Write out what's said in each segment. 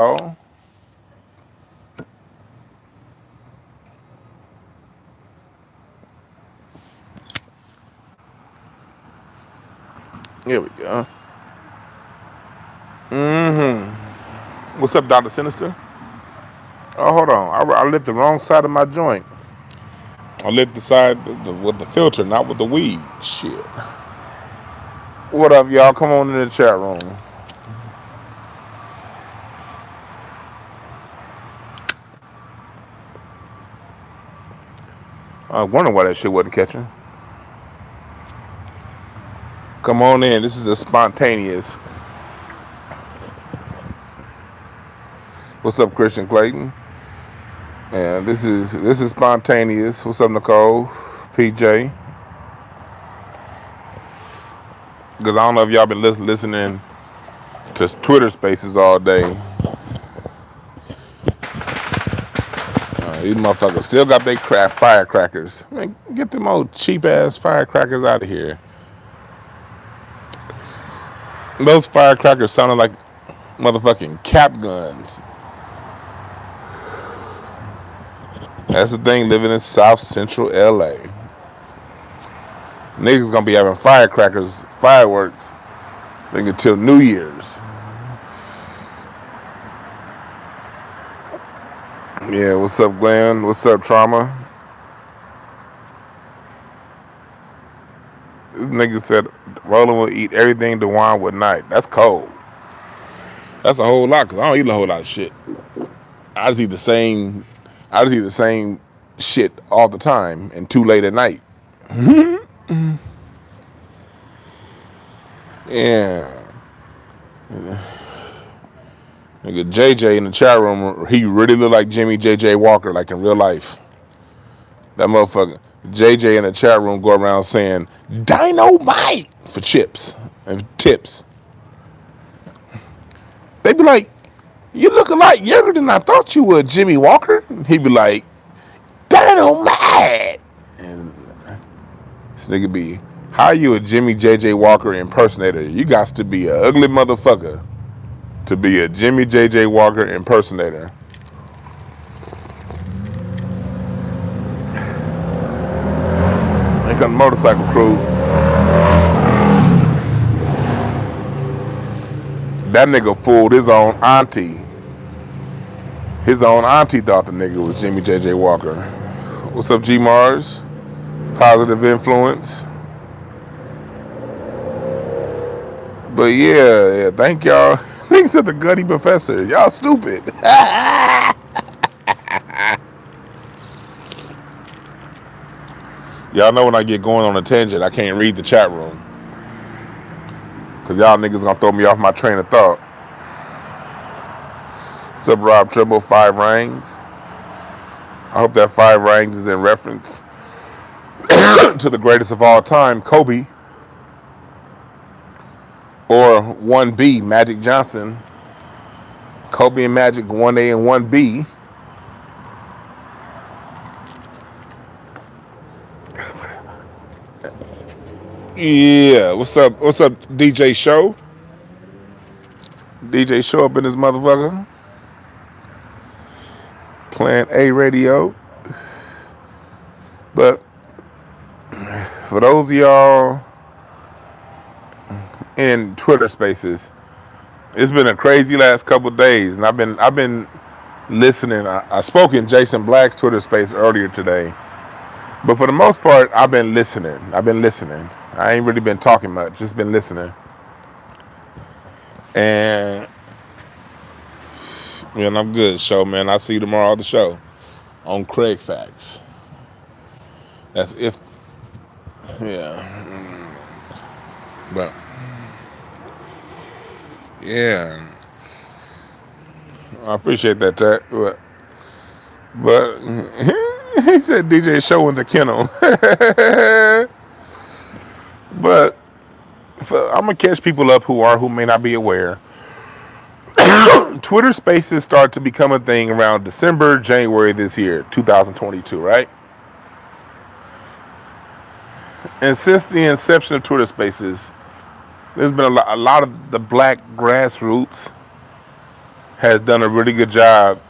Oh, here we go. What's up, Dr. Sinister? Oh, hold on. I lit the wrong side of my joint. I lit the side with the filter, not with the weed. Shit. What up, y'all? Come on in the chat room. I wonder why that shit wasn't catching. Come on in. This is a spontaneous. What's up, Christian Clayton? And this is spontaneous. What's up, Nicole? PJ? Because I don't know if y'all been listening to Twitter Spaces all day. These motherfuckers still got their firecrackers. Man, get them old cheap ass firecrackers out of here. Those firecrackers sounded like motherfucking cap guns. That's the thing living in South Central LA. Niggas gonna be having firecrackers, fireworks, until New Year's. Yeah, what's up, Glenn? What's up, Trauma? This nigga said Roland will eat everything DeWan would not. That's cold. That's a whole lot, because I don't eat a whole lot of shit. I just eat the same shit all the time and too late at night. Yeah. Nigga JJ in the chat room, he really look like Jimmy JJ Walker, like in real life. That motherfucker, JJ in the chat room go around saying, dynamite for chips and tips. They be like, you look a lot younger than I thought you would, Jimmy Walker. He be like, dynamite. And this nigga be, how you a Jimmy JJ Walker impersonator? You got to be an ugly motherfucker to be a Jimmy JJ Walker impersonator. Here come the motorcycle crew. That nigga fooled his own auntie. His own auntie thought the nigga was Jimmy JJ Walker. What's up, G Mars? Positive influence. But yeah, thank y'all. Niggas said the Gutty Professor. Y'all stupid. Y'all know when I get going on a tangent, I can't read the chat room. Because y'all niggas gonna throw me off my train of thought. What's up, Rob Trimble? 5 rings. I hope that 5 rings is in reference to the greatest of all time, Kobe. Or 1B, Magic Johnson. Kobe and Magic, 1A and 1B. Yeah, what's up, DJ Show? DJ Show up in this motherfucker. Playing A radio. But for those of y'all in Twitter Spaces, it's been a crazy last couple days, and I've been listening. I spoke in Jason Black's Twitter Space earlier today, but for the most part, I've been listening. I ain't really been talking much, just been listening. And man, I'm good, show, man. I'll see you tomorrow at the show on Craig Facts. That's if, yeah. But yeah, I appreciate that, Tat. But he said DJ Show in the kennel. But I'm gonna catch people up who may not be aware. Twitter Spaces start to become a thing around December, January this year, 2022, right? And since the inception of Twitter Spaces, there's been a lot of the black grassroots has done a really good job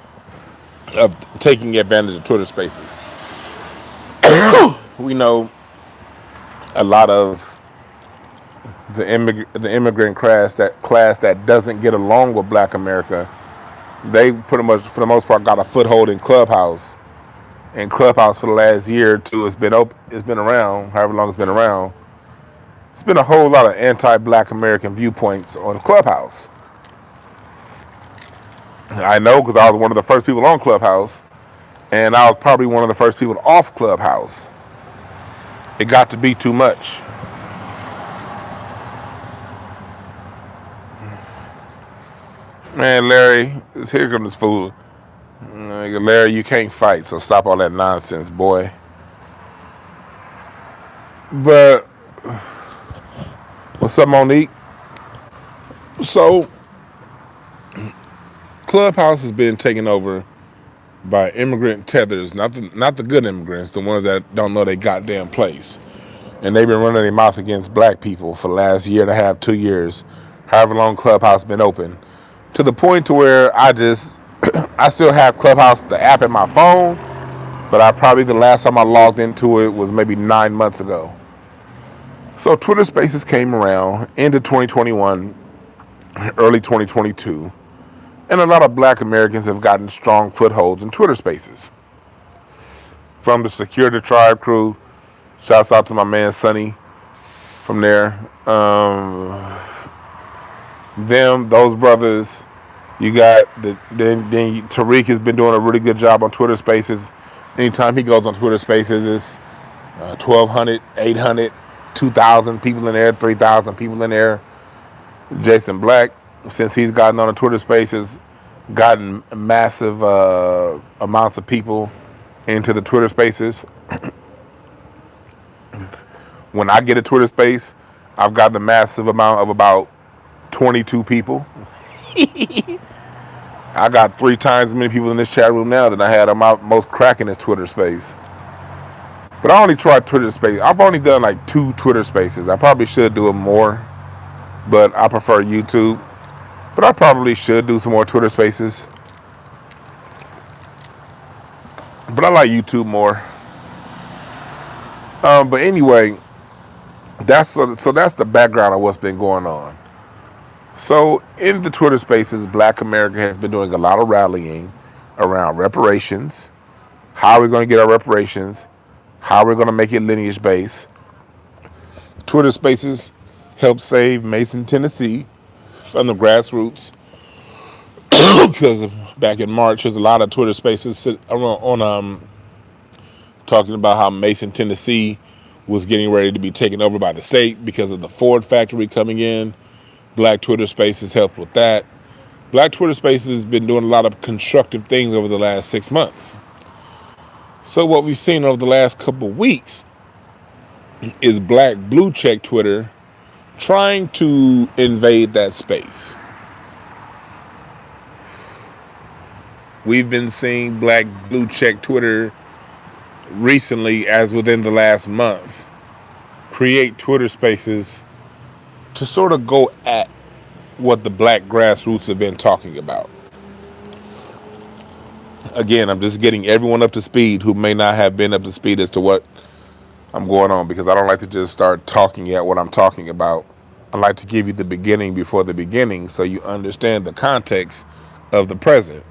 of taking advantage of Twitter Spaces. We know a lot of the immigrant class that doesn't get along with Black America. They pretty much, for the most part, got a foothold in Clubhouse. And Clubhouse for the last year or two has been open. It's been around, however long it's been around. It's been a whole lot of anti-Black American viewpoints on Clubhouse. I know because I was one of the first people on Clubhouse, and I was probably one of the first people off Clubhouse. It got to be too much. Man, Larry, here comes this fool. Larry, you can't fight, so stop all that nonsense, boy. But what's up, Monique? So, Clubhouse has been taken over by immigrant tethers, not the good immigrants, the ones that don't know their goddamn place. And they've been running their mouth against Black people for the last year and a half, 2 years, however long Clubhouse been open, to the point to where I still have Clubhouse, the app in my phone, but the last time I logged into it was maybe 9 months ago. So Twitter Spaces came around into 2021, early 2022, and a lot of Black Americans have gotten strong footholds in Twitter Spaces. From the Secure the Tribe crew, shouts out to my man Sonny from there. Those brothers. You got then Tariq has been doing a really good job on Twitter Spaces. Anytime he goes on Twitter Spaces, it's 1,200, 800, 2,000 people in there, 3,000 people in there. Jason Black, since he's gotten on the Twitter Spaces, gotten massive amounts of people into the Twitter Spaces. When I get a Twitter Space, I've got the massive amount of about 22 people. I got 3 times as many people in this chat room now than I had on my most crackinest Twitter Space. But I only tried Twitter Space. I've only done like 2 Twitter Spaces. I probably should do it more, but I prefer YouTube. But I probably should do some more Twitter Spaces. But I like YouTube more. But anyway, that's the background of what's been going on. So in the Twitter Spaces, Black America has been doing a lot of rallying around reparations. How are we going to get our reparations? How are we going to make it lineage based? Twitter Spaces helped save Mason, Tennessee from the grassroots. Because back in March, there's a lot of Twitter Spaces on talking about how Mason, Tennessee was getting ready to be taken over by the state because of the Ford factory coming in. Black Twitter Spaces helped with that. Black Twitter Spaces has been doing a lot of constructive things over the last 6 months. So what we've seen over the last couple of weeks is Black Blue Check Twitter trying to invade that space. We've been seeing Black Blue Check Twitter recently, as within the last month, create Twitter Spaces to sort of go at what the Black grassroots have been talking about. Again, I'm just getting everyone up to speed who may not have been up to speed as to what I'm going on, because I don't like to just start talking at what I'm talking about. I like to give you the beginning before the beginning so you understand the context of the present.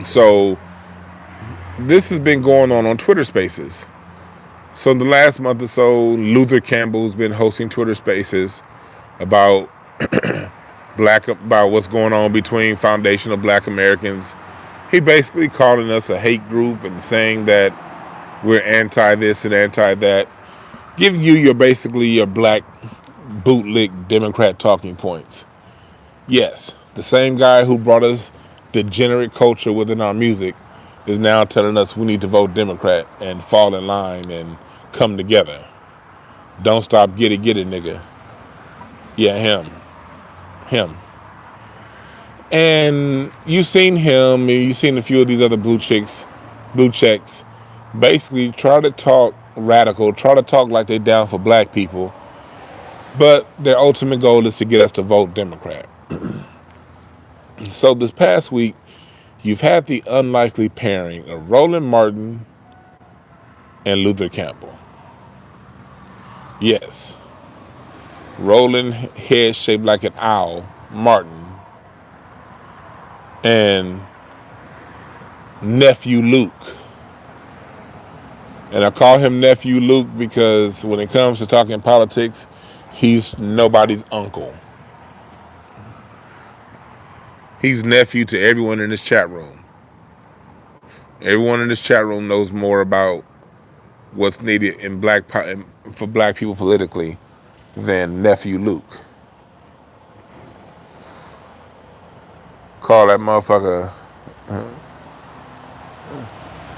So this has been going on Twitter Spaces. So in the last month or so, Luther Campbell's been hosting Twitter Spaces about what's going on between foundational Black Americans. He basically calling us a hate group and saying that we're anti this and anti that, giving you your Black bootlick Democrat talking points. Yes, the same guy who brought us degenerate culture within our music is now telling us we need to vote Democrat and fall in line and come together. Don't stop, get it, nigga. Yeah, him. And you've seen him, and you've seen a few of these other blue checks, basically try to talk radical, try to talk like they're down for Black people, but their ultimate goal is to get us to vote Democrat. So this past week, you've had the unlikely pairing of Roland Martin and Luther Campbell. Yes. Roland, head shaped like an owl, Martin, and nephew Luke. And I call him nephew Luke because when it comes to talking politics, he's nobody's uncle. He's nephew to everyone in this chat room. Everyone in this chat room knows more about what's needed in for black people politically than nephew Luke. Call that motherfucker,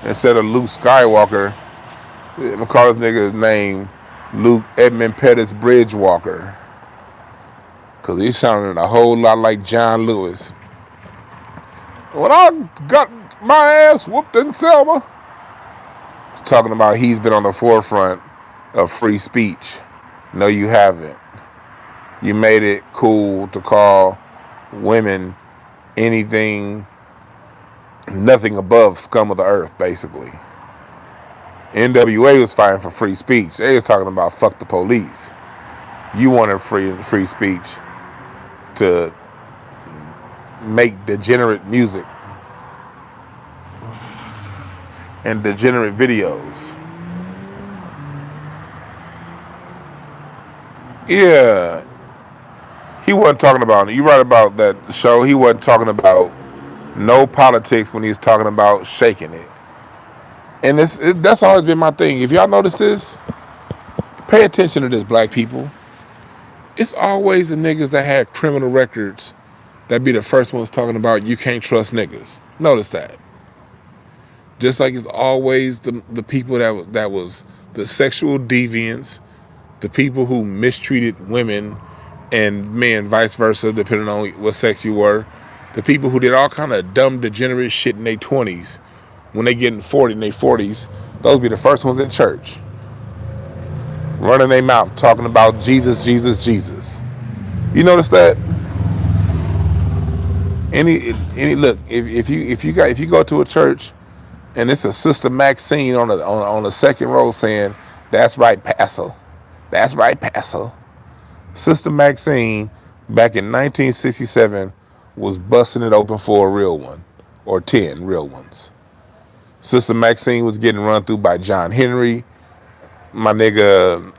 instead of Luke Skywalker, I'm gonna call this nigga's name Luke Edmund Pettis Bridgewalker. Cause he's sounding a whole lot like John Lewis. When I got my ass whooped in Selma. Talking about he's been on the forefront of free speech. No, you haven't. You made it cool to call women anything, nothing above scum of the earth, basically. NWA was fighting for free speech. They was talking about fuck the police. You wanted free speech to make degenerate music and degenerate videos. Yeah. He wasn't talking about, you right about that show, he wasn't talking about no politics when he was talking about shaking it. And that's always been my thing. If y'all notice this, pay attention to this, black people. It's always the niggas that had criminal records that be the first ones talking about you can't trust niggas. Notice that. Just like it's always the people that was the sexual deviants, the people who mistreated women and men, vice versa, depending on what sex you were. The people who did all kind of dumb, degenerate shit in their 20s. When they get in their 40s, those be the first ones in church. Running their mouth, talking about Jesus, Jesus, Jesus. You notice that? Look, if you go to a church and it's a Sister Maxine on the second row saying, "That's right, Pastor. That's right, Pastor." Sister Maxine, back in 1967, was busting it open for a real one, or 10 real ones. Sister Maxine was getting run through by John Henry. My nigga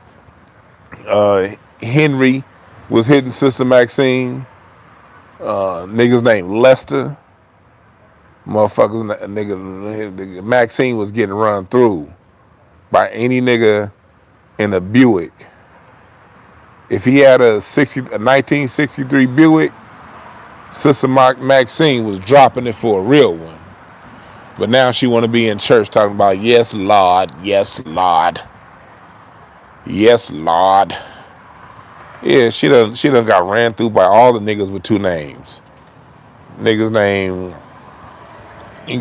Henry was hitting Sister Maxine. Niggas named Lester. Motherfuckers, nigga Maxine was getting run through by any nigga in a Buick. If he had a 1963 Buick, Sister Maxine was dropping it for a real one. But now she want to be in church talking about, yes, Lord, yes, Lord, yes, Lord. Yeah, she done got ran through by all the niggas with two names. Niggas named,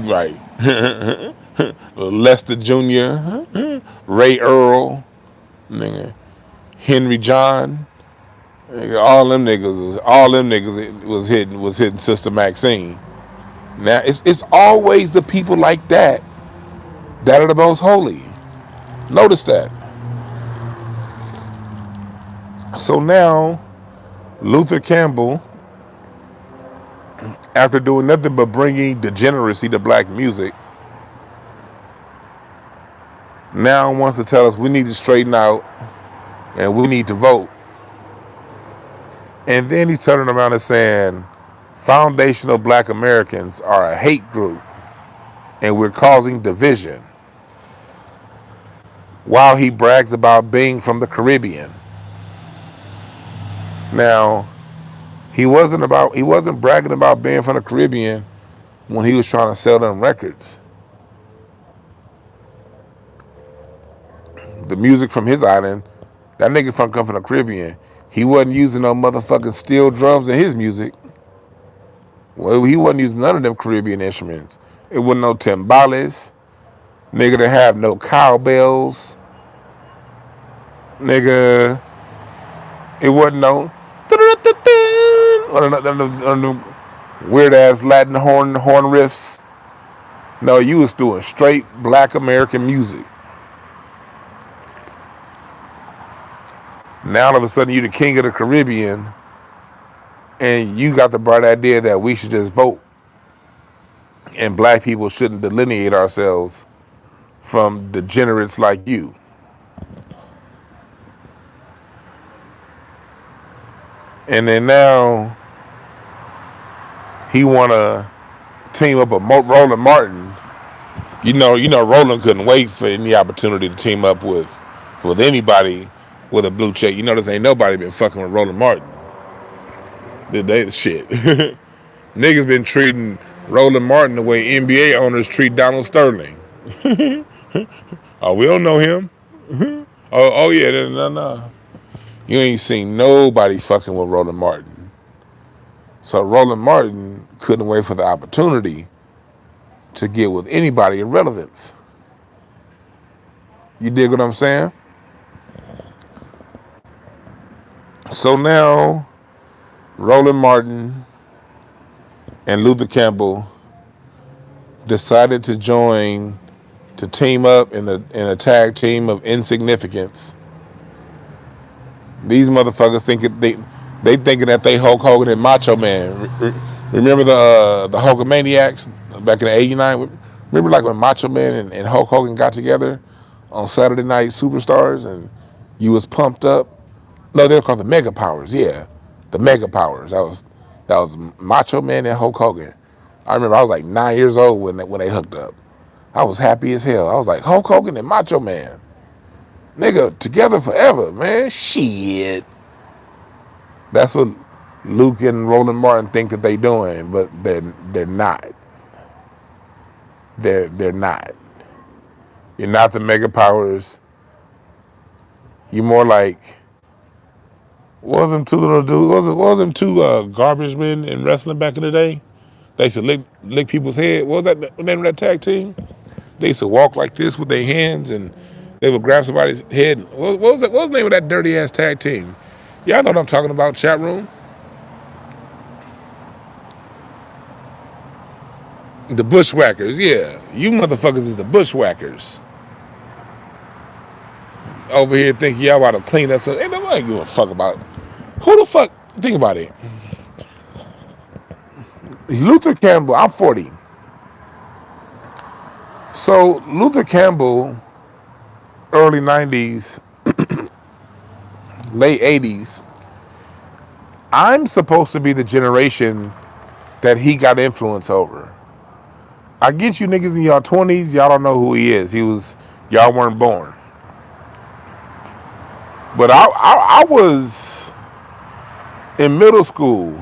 right, Lester Jr., Ray Earl, nigga, Henry John. Nigga, all them niggas was hitting Sister Maxine. Now it's always the people like that are the most holy. Notice that. So now Luther Campbell, after doing nothing but bringing degeneracy to black music, now wants to tell us we need to straighten out and we need to vote. And then he's turning around and saying foundational black Americans are a hate group and we're causing division, while he brags about being from the Caribbean. Now, he wasn't bragging about being from the Caribbean when he was trying to sell them records. The music from his island, that nigga come from the Caribbean. He wasn't using no motherfucking steel drums in his music. Well, he wasn't using none of them Caribbean instruments. It wasn't no timbales. Nigga didn't have no cowbells. Nigga, it wasn't no. weird ass Latin horn riffs. No, you was doing straight black American music. Now all of a sudden you the king of the Caribbean, and you got the bright idea that we should just vote, and black people shouldn't delineate ourselves from degenerates like you. And then now he wanna team up with Roland Martin. You know, Roland couldn't wait for any opportunity to team up with anybody with a blue check. You notice ain't nobody been fucking with Roland Martin. They shit. Niggas been treating Roland Martin the way NBA owners treat Donald Sterling. Oh, we don't know him. Oh yeah, no. You ain't seen nobody fucking with Roland Martin. So Roland Martin couldn't wait for the opportunity to get with anybody of relevance. You dig what I'm saying? So now Roland Martin and Luther Campbell decided to team up in a tag team of insignificance. These motherfuckers they thinking that they Hulk Hogan and Macho Man. Remember the Hulkamaniacs back in '89? Remember like when Macho Man and Hulk Hogan got together on Saturday Night Superstars and you was pumped up? No, they were called the Mega Powers. Yeah, the Mega Powers. That was Macho Man and Hulk Hogan. I remember I was like 9 years old when they hooked up. I was happy as hell. I was like, Hulk Hogan and Macho Man. Nigga, together forever, man. Shit. That's what Luke and Roland Martin think that they doing, but they're not. They're not. You're not the Mega Powers. You're more like, what was them two little dudes? What was them two garbage men in wrestling back in the day? They used to lick people's head. What was that the name of that tag team? They used to walk like this with their hands and they would grab somebody's head. What was the name of that dirty ass tag team? Y'all know what I'm talking about, chat room? The Bushwhackers, yeah. You motherfuckers is the Bushwhackers. Over here thinking y'all about to clean up something. Ain't nobody give a fuck about it. Who the fuck? Think about it. Luther Campbell, I'm 40. So Luther Campbell, early 90s, late 80s, I'm supposed to be the generation that he got influence over. I get you niggas in y'all 20s, y'all don't know who he is. Y'all weren't born. But I was in middle school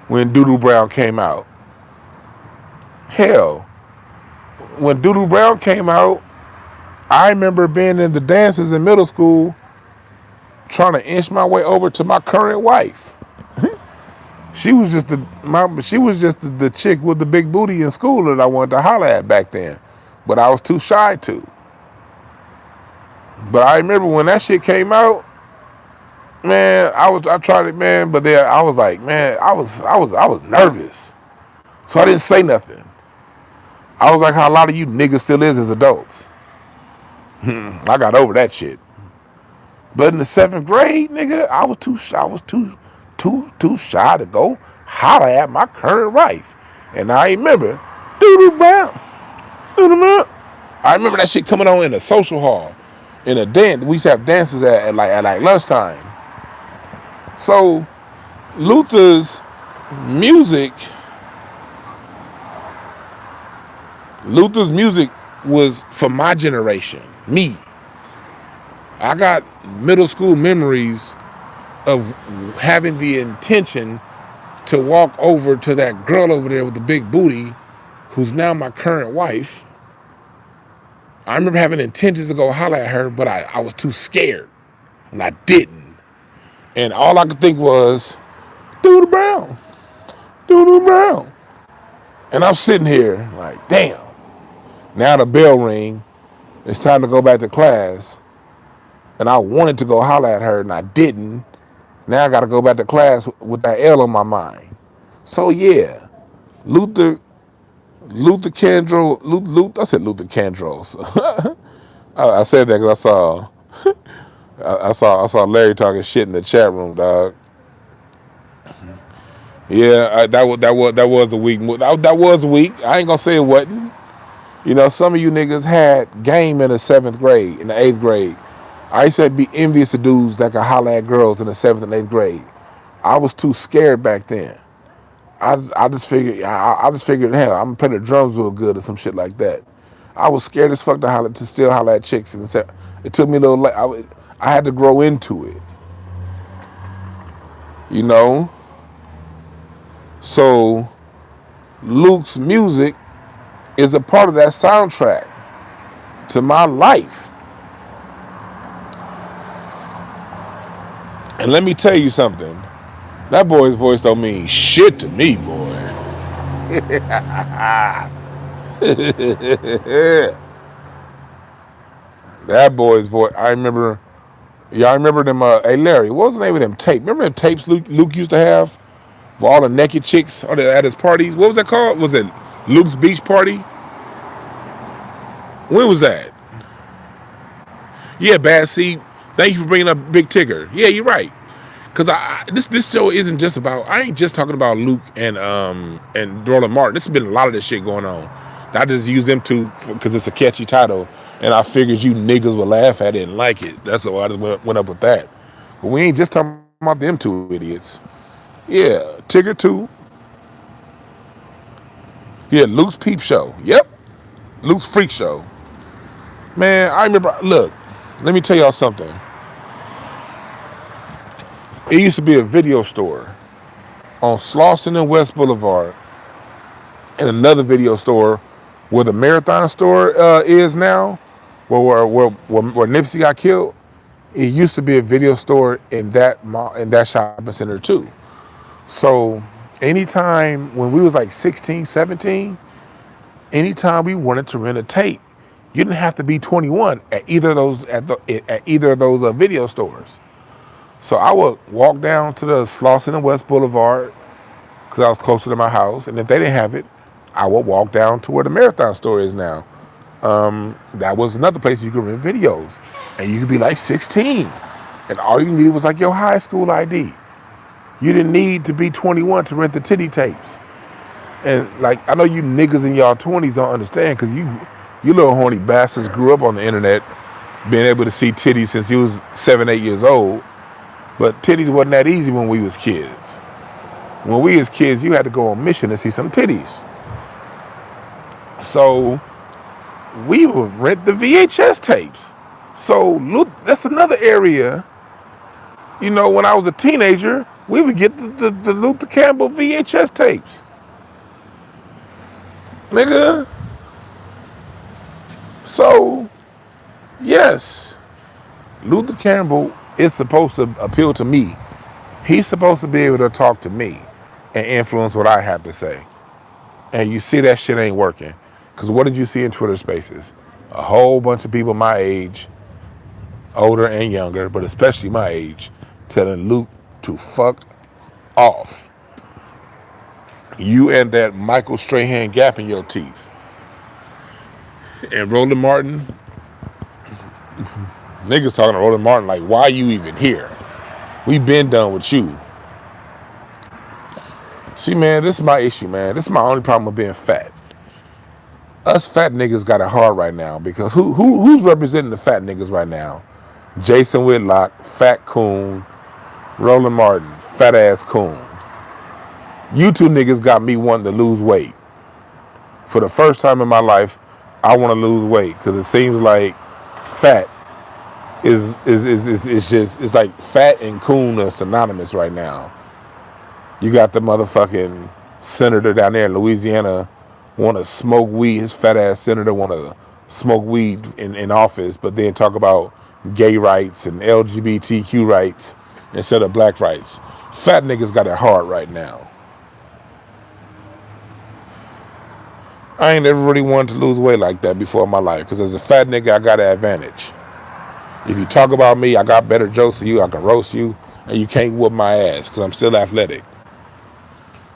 when Brown came out. Hell, when Brown came out, I remember being in the dances in middle school trying to inch my way over to my current wife. She was just the chick with the big booty in school that I wanted to holler at back then, but I was too shy to. But I remember when that shit came out, man, I tried it, man, but then I was like, man, I was nervous, so I didn't say nothing. I was like how a lot of you niggas still is as adults. I got over that shit. But in the 7th grade, nigga, I was too shy to go holler at my current wife. And I remember, Brown. I remember that shit coming on in a social hall, in a dance. We used to have dances at lunchtime. So Luther's music was for my generation, me. I got middle school memories of having the intention to walk over to that girl over there with the big booty, who's now my current wife. I remember having intentions to go holler at her, but I was too scared, and I didn't. And all I could think was, Brown. And I'm sitting here like, damn. Now the bell ring. It's time to go back to class. And I wanted to go holler at her, and I didn't. Now I got to go back to class with that L on my mind. So yeah, Luther Candro. I said Luther Candros. I said that because I saw Larry talking shit in the chat room, dog. Yeah, that was a weak move. That was weak. I ain't gonna say it wasn't. You know, some of you niggas had game in the 7th grade, in the 8th grade. I used to be envious of dudes that could holler at girls in the 7th and 8th grade. I was too scared back then. I just figured hell, I'm gonna play the drums real good or some shit like that. I was scared as fuck to still holler at chicks, and it took me a little. I had to grow into it, you know. So Luke's music is a part of that soundtrack to my life. And let me tell you something. That boy's voice don't mean shit to me, boy. That boy's voice. I remember. Yeah, I remember them. Hey, Larry, what was the name of them tapes? Remember them tapes Luke used to have for all the naked chicks at his parties? What was that called? Was it Luke's Beach Party? When was that? Yeah, Bad Seed. Thank you for bringing up Big Tigger. Yeah, you're right. Because this show isn't just about. I ain't just talking about Luke and Roland Martin. This has been a lot of this shit going on. I just use them two because it's a catchy title, and I figured you niggas would laugh at it and like it. That's why I just went up with that. But we ain't just talking about them two idiots. Yeah, Tigger too. Yeah, Luke's Peep Show. Yep, Luke's Freak Show. Man, I remember. Look, let me tell y'all something. It used to be a video store on Slauson and West Boulevard, and another video store where the Marathon store is now, where Nipsey got killed. It used to be a video store in that shopping center too. So anytime when we was like 16, 17, anytime we wanted to rent a tape, you didn't have to be 21 at either of those video stores. So I would walk down to the Slauson and West Boulevard because I was closer to my house, and if they didn't have it, I would walk down to where the Marathon store is now. That was another place you could rent videos, and you could be like 16, and all you needed was like your high school ID. You didn't need to be 21 to rent the titty tapes. And like, I know you niggas in y'all 20s don't understand because you little horny bastards grew up on the internet being able to see titties since you was 7, 8 years old. But titties wasn't that easy when we was kids. When we was kids, you had to go on mission to see some titties. So we would rent the VHS tapes. So look, that's another area. You know, when I was a teenager, we would get the Luther Campbell VHS tapes. Nigga. So, yes, Luther Campbell is supposed to appeal to me. He's supposed to be able to talk to me and influence what I have to say. And you see that shit ain't working. Because what did you see in Twitter Spaces? A whole bunch of people my age, older and younger, but especially my age, telling Luke to fuck off. You and that Michael Strahan gap in your teeth. And Roland Martin, niggas talking to Roland Martin like, why you even here? We been done with you. See, man, this is my issue, man. This is my only problem with being fat. Us fat niggas got it hard right now because who's representing the fat niggas right now? Jason Whitlock, fat coon. Roland Martin, fat ass coon. You two niggas got me wanting to lose weight. For the first time in my life, I want to lose weight because it seems like fat is just, it's like fat and coon are synonymous right now. You got the motherfucking senator down there in Louisiana want to smoke weed. His fat ass senator want to smoke weed in office, but then talk about gay rights and LGBTQ rights instead of black rights. Fat niggas got it hard right now. I ain't ever really wanted to lose weight like that before in my life because as a fat nigga, I got an advantage. If you talk about me, I got better jokes than you, I can roast you, and you can't whoop my ass because I'm still athletic.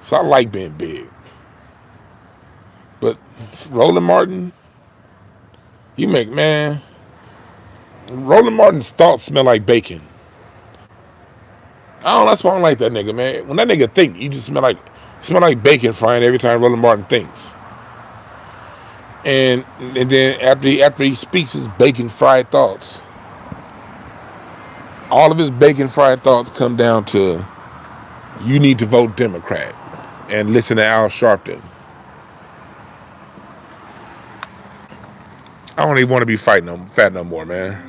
So I like being big. But Roland Martin, man, Roland Martin's thoughts smell like bacon. I don't know, that's why I don't like that nigga, man. When that nigga think, you just smell like bacon frying every time Roland Martin thinks. And then after he speaks his bacon fried thoughts, all of his bacon fried thoughts come down to, you need to vote Democrat and listen to Al Sharpton. I don't even want to be fat no more, man.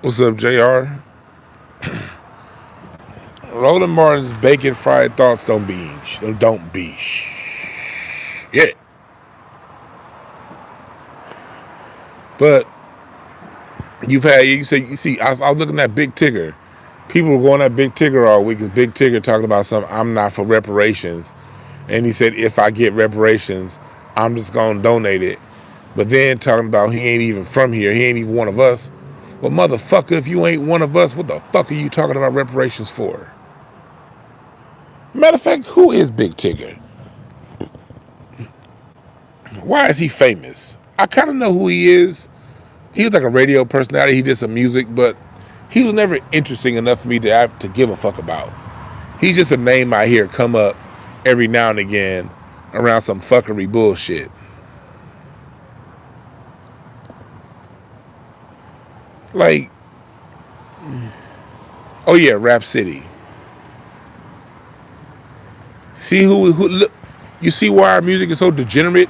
What's up, JR? Roland Martin's bacon fried thoughts don't be shit. But you see, I was looking at Big Tigger. People were going at Big Tigger all week because Big Tigger talking about something, I'm not for reparations. And he said, if I get reparations, I'm just going to donate it. But then talking about he ain't even from here. He ain't even one of us. Well, motherfucker, if you ain't one of us, what the fuck are you talking about reparations for? Matter of fact, who is Big Tigger? Why is he famous? I kind of know who he is. He was like a radio personality. He did some music, but he was never interesting enough for me to give a fuck about. He's just a name I hear come up every now and again around some fuckery bullshit. Like, oh yeah, Rap City. See who look, you see why our music is so degenerate?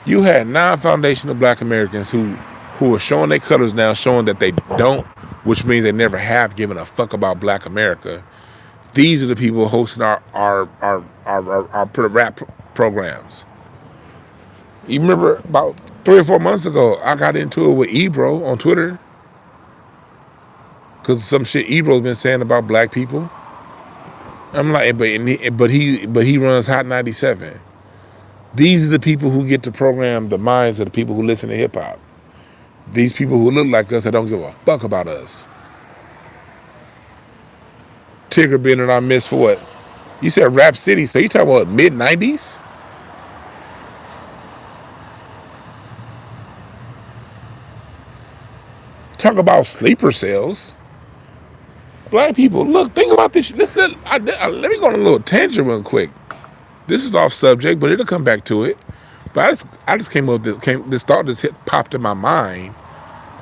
You had non-foundational black Americans who are showing their colors now, showing that they don't, which means they never have given a fuck about black America. These are the people hosting our rap programs. You remember about 3 or 4 months ago, I got into it with Ebro on Twitter because some shit Ebro's been saying about black people. I'm like, but he runs Hot 97. These are the people who get to program the minds of the people who listen to hip hop. These people who look like us that don't give a fuck about us. Tigger been in our midst for what? You said Rap City, so you talking about mid-90s? Talk about sleeper cells. Black people, look, think about this. Let me go on a little tangent real quick. This is off subject, but it'll come back to it. But I just came up with this thought just popped in my mind,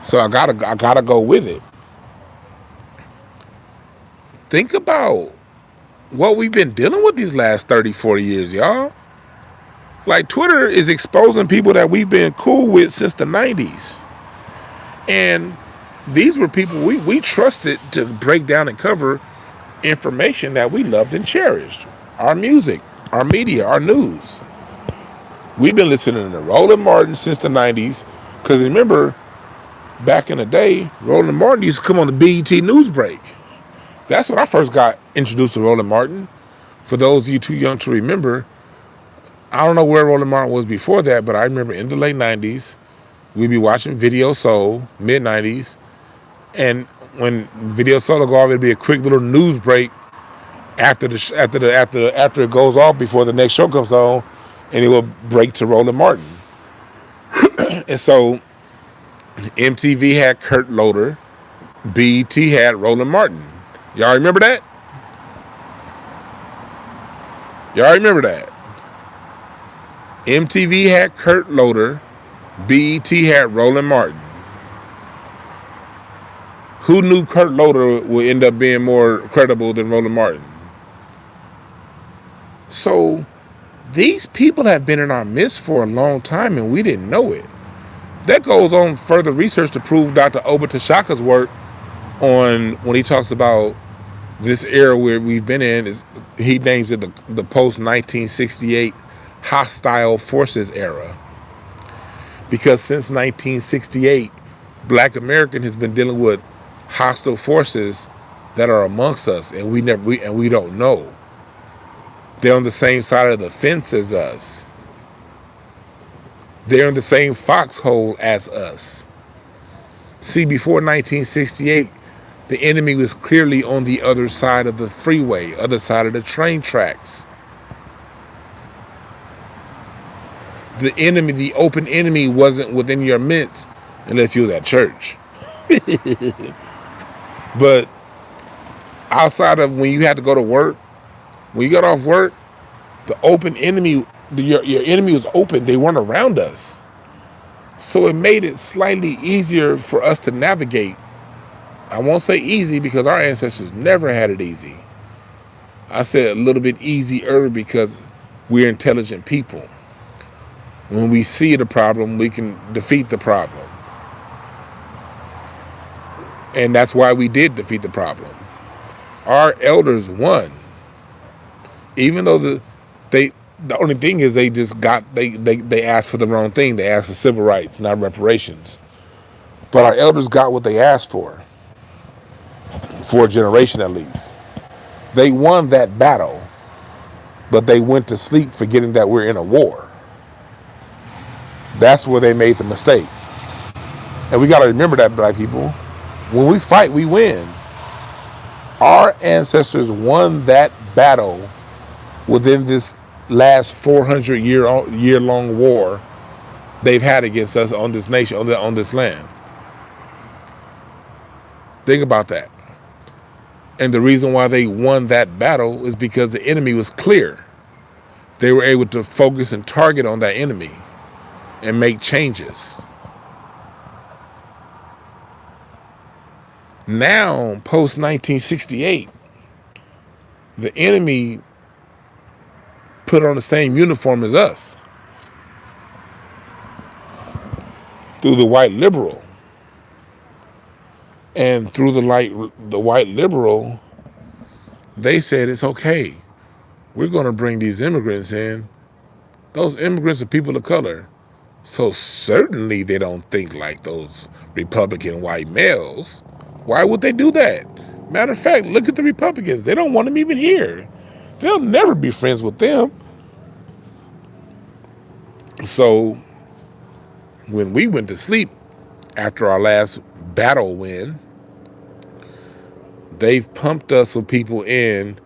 so I gotta go with it. Think about what we've been dealing with these last 30, 40 years, y'all. Like, Twitter is exposing people that we've been cool with since the 90s. And these were people we trusted to break down and cover information that we loved and cherished. Our music, our media, our news. We've been listening to Roland Martin since the 90s. Because remember, back in the day, Roland Martin used to come on the BET News Break. That's when I first got introduced to Roland Martin. For those of you too young to remember, I don't know where Roland Martin was before that, but I remember in the late 90s, we'd be watching Video Soul, mid-90s, and when Video Soul would go off, it'd be a quick little news break after it goes off before the next show comes on, and it will break to Roland Martin. And so MTV had Kurt Loder, BET had Roland Martin. Y'all remember that? MTV had Kurt Loder, BET had Roland Martin. Who knew Kurt Loder would end up being more credible than Roland Martin? So these people have been in our midst for a long time and we didn't know it. That goes on further research to prove Dr. Obitashaka's work on when he talks about this era where we've been in. He names it the post-1968 hostile forces era. Because since 1968, Black American has been dealing with hostile forces that are amongst us, and we don't know. They're on the same side of the fence as us. They're in the same foxhole as us. See, before 1968, The enemy was clearly on the other side of the freeway, other side of the train tracks. The enemy, the open enemy, wasn't within your midst unless you was at church. But outside of when you had to go to work, when you got off work, the open enemy, your enemy was open. They weren't around us. So it made it slightly easier for us to navigate. I won't say easy because our ancestors never had it easy. I said a little bit easier because we're intelligent people. When we see the problem, we can defeat the problem. And that's why we did defeat the problem. Our elders won. Even though the only thing is they just they asked for the wrong thing. They asked for civil rights, not reparations. But our elders got what they asked for a generation at least. They won that battle, but they went to sleep forgetting that we're in a war. That's where they made the mistake. And we got to remember that, black people. When we fight, we win. Our ancestors won that battle within this last 400-year-long war they've had against us on this nation, on this land. Think about that. And the reason why they won that battle is because the enemy was clear. They were able to focus and target on that enemy and make changes. Now, post-1968, the enemy put on the same uniform as us through the white liberal. And through the white liberal, they said it's okay. We're going to bring these immigrants in. Those immigrants are people of color. So certainly they don't think like those Republican white males. Why would they do that? Matter of fact, look at the Republicans. They don't want them even here. They'll never be friends with them. So when we went to sleep after our last battle win, they've pumped us with people in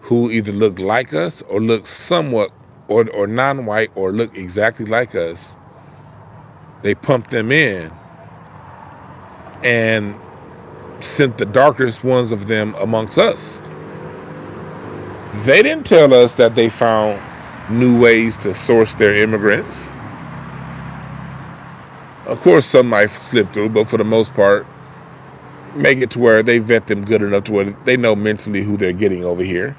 who either look like us or look somewhat or non-white or look exactly like us. They pumped them in and sent the darkest ones of them amongst us. They didn't tell us that they found new ways to source their immigrants. Of course, some might slip through, but for the most part, make it to where they vet them good enough to where they know mentally who they're getting over here.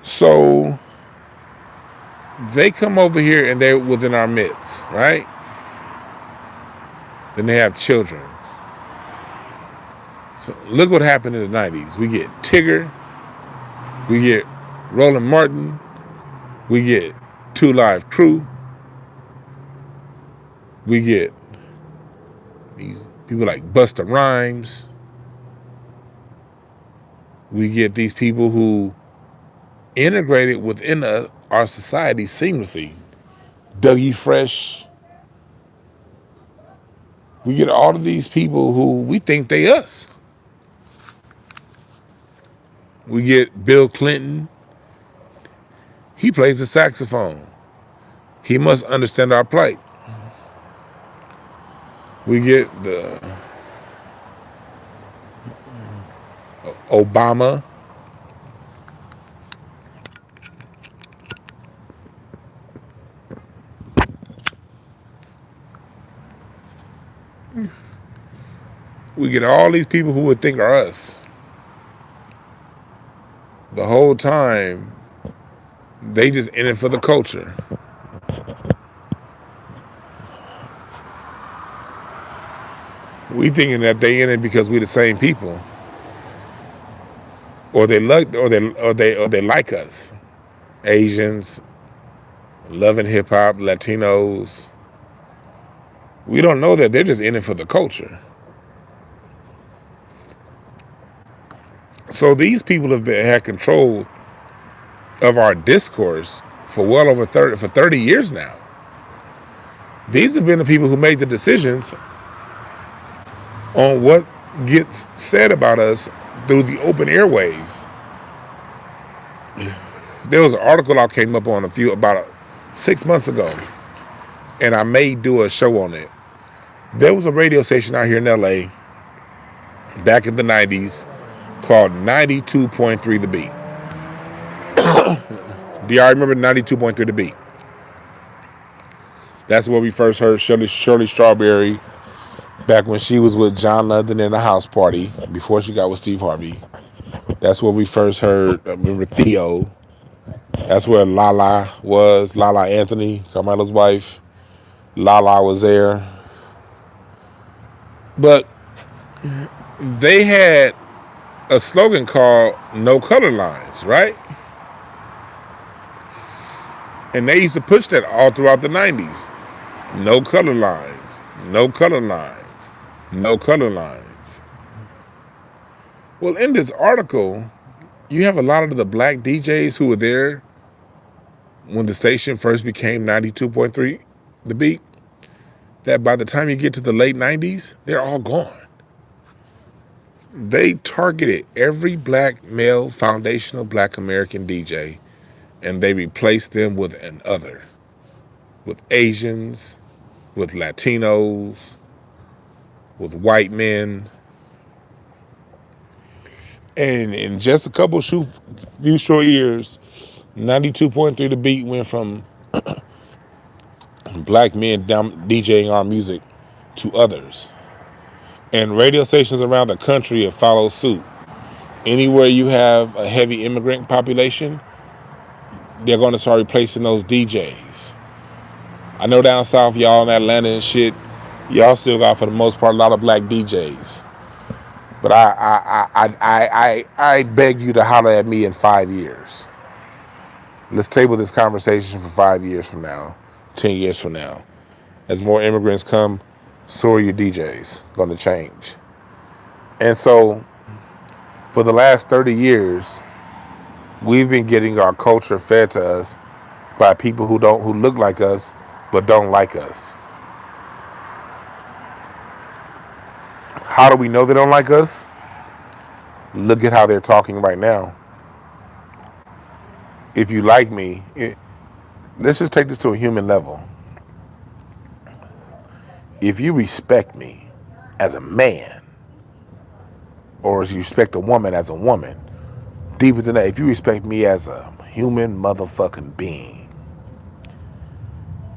So they come over here and they're within our midst, right? Then they have children. So look what happened in the 90s. We get Tigger, we get Roland Martin, we get 2 Live Crew, we get these people like Busta Rhymes, we get these people who integrated within our society seamlessly. Dougie Fresh. We get all of these people who we think they us. We get Bill Clinton. He plays the saxophone. He must understand our plight. We get the Obama. We get all these people who would think are us. The whole time, they just in it for the culture. We thinking that they in it because we the same people, or they like us. Asians, loving hip hop, Latinos. We don't know that they're just in it for the culture. So these people have had control of our discourse for well over 30 years now. These have been the people who made the decisions on what gets said about us through the open airwaves. There was an article I came up on about 6 months ago, and I may do a show on it. There was a radio station out here in LA back in the 90s called 92.3 The Beat. Do y'all remember 92.3 The Beat? That's where we first heard Shirley Strawberry back when she was with John London in a house party before she got with Steve Harvey. That's where we first heard, remember, Theo. That's where Lala was, Lala Anthony, Carmelo's wife. Lala was there. But they had a slogan called No Color Lines, right? And they used to push that all throughout the 90s. No color lines, no color lines, no color lines. Well, in this article, you have a lot of the black DJs who were there when the station first became 92.3 The Beat, that by the time you get to the late 90s, they're all gone. They targeted every black male foundational black American DJ, and they replaced them with an other, with Asians, with Latinos, with white men. And in just a couple few short years, 92.3 The Beat went from black men DJing our music to others. And radio stations around the country have followed suit. Anywhere you have a heavy immigrant population, they're going to start replacing those DJs. I know down south, y'all in Atlanta and shit, y'all still got, for the most part, a lot of black DJs. But I beg you to holler at me in 5 years. Let's table this conversation for 5 years from now, 10 years from now. As more immigrants come, so are your DJs going to change. And so, for the last 30 years, we've been getting our culture fed to us by people who look like us but don't like us. How do we know they don't like us? Look at how they're talking right now. If you like me, let's just take this to a human level. If you respect me as a man, or as you respect a woman as a woman, deeper than that, if you respect me as a human motherfucking being,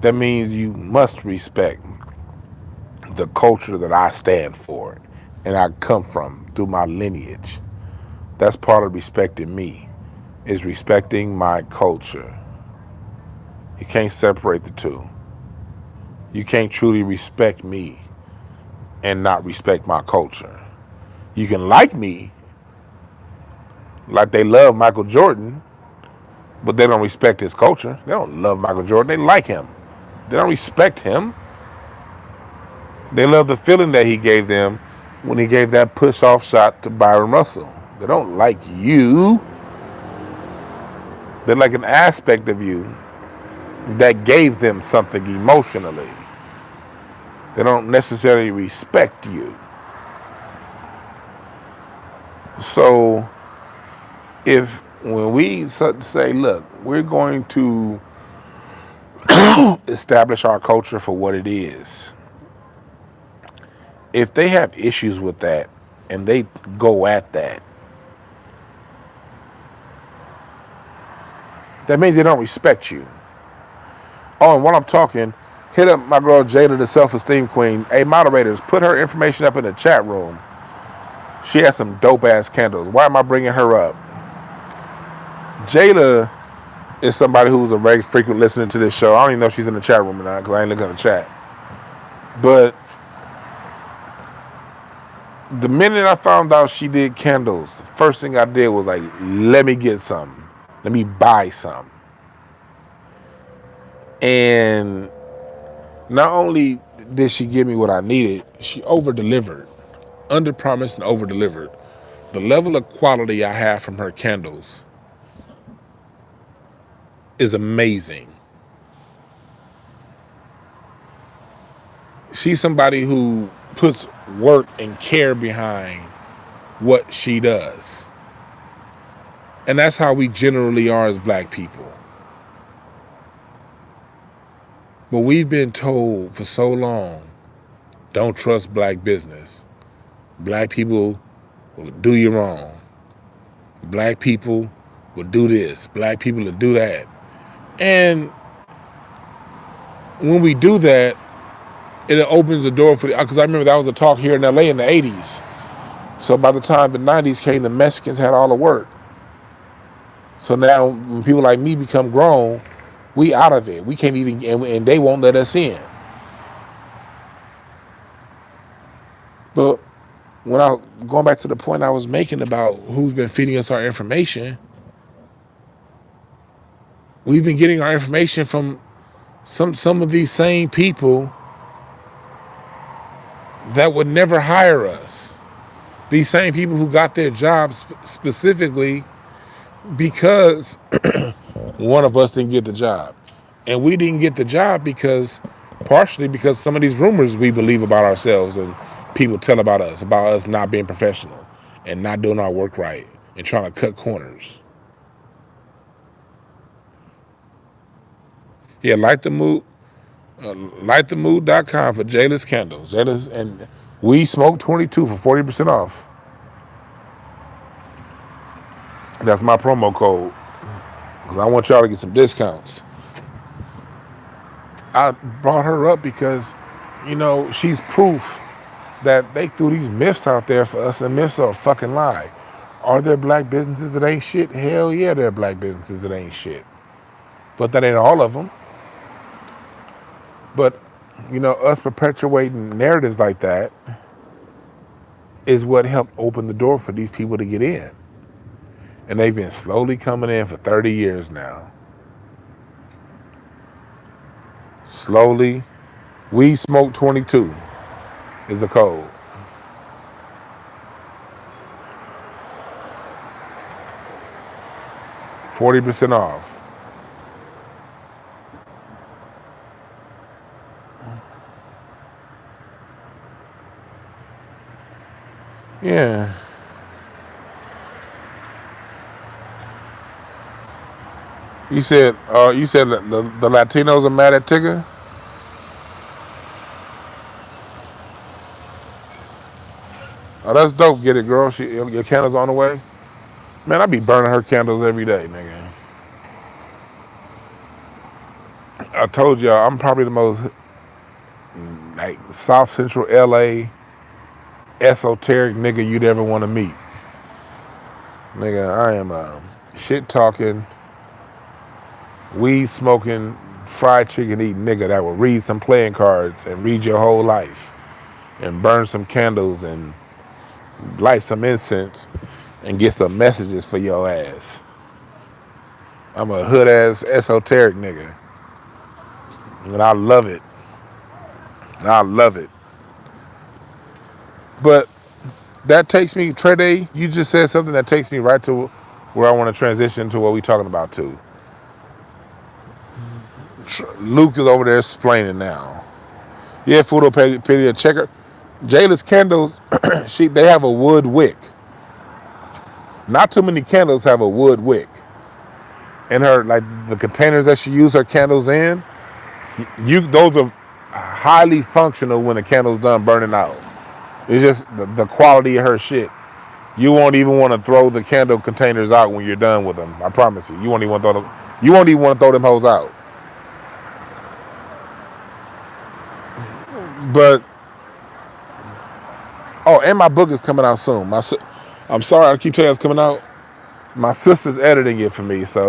that means you must respect the culture that I stand for and I come from through my lineage. That's part of respecting me, is respecting my culture. You can't separate the two. You can't truly respect me and not respect my culture. You can like me like they love Michael Jordan, but they don't respect his culture. They don't love Michael Jordan. They like him. They don't respect him. They love the feeling that he gave them when he gave that push-off shot to Byron Russell. They don't like you. They're like an aspect of you that gave them something emotionally. They don't necessarily respect you. So, when we say, look, we're going to establish our culture for what it is, if they have issues with that and they go at that, that means they don't respect you. Oh, and while I'm talking, hit up my girl Jada, the self-esteem queen. Hey, moderators, put her information up in the chat room. She has some dope-ass candles. Why am I bringing her up? Jada is somebody who's a very frequent listener to this show. I don't even know if she's in the chat room or not because I ain't looking at the chat. But the minute I found out she did candles, the first thing I did was like, let me get some. Let me buy some. And not only did she give me what I needed, she over-delivered. Under-promised and over-delivered. The level of quality I have from her candles is amazing. She's somebody who puts work and care behind what she does. And that's how we generally are as black people. But we've been told for so long, don't trust black business. Black people will do you wrong. Black people will do this. Black people will do that. And when we do that, it opens the door for, because I remember that was a talk here in LA in the 80s. So by the time the 90s came, the Mexicans had all the work. So now when people like me become grown, we out of it. We can't even, and they won't let us in. But when going back to the point I was making about who's been feeding us our information, we've been getting our information from some of these same people that would never hire us. These same people who got their jobs specifically because one of us didn't get the job. And we didn't get the job partially because some of these rumors we believe about ourselves and people tell about us not being professional and not doing our work right and trying to cut corners. Yeah, lightthemood.com for Jayless candles. Jayless, and we smoke 22 for 40% off. That's my promo code, because I want y'all to get some discounts. I brought her up because, she's proof that they threw these myths out there for us, and myths are a fucking lie. Are there black businesses that ain't shit? Hell yeah, there are black businesses that ain't shit. But that ain't all of them. But, us perpetuating narratives like that is what helped open the door for these people to get in. And they've been slowly coming in for 30 years now. Slowly. We smoke 22 is the code. $40 off. Yeah. You said the Latinos are mad at Tigger? Oh, that's dope. Get it, girl. Your candles on the way? Man, I be burning her candles every day, nigga. I told y'all, I'm probably the most, South Central LA esoteric nigga you'd ever want to meet. Nigga, I am a shit-talking, weed-smoking, fried chicken-eating nigga that will read some playing cards and read your whole life and burn some candles and light some incense and get some messages for your ass. I'm a hood-ass esoteric nigga. And I love it. I love it. But that takes me, Trey, you just said something that takes me right to where I want to transition to what we're talking about too. Luke is over there explaining now. Yeah, Foodpedia, checker. Jayla's candles, they have a wood wick. Not too many candles have a wood wick. And the containers that she used her candles in, those are highly functional when the candle's done burning out. It's just the quality of her shit. You won't even want to throw the candle containers out when you're done with them. I promise you. You won't even want to throw them hoes out. But and my book is coming out soon. I'm sorry I keep telling you it's coming out. My sister's editing it for me, so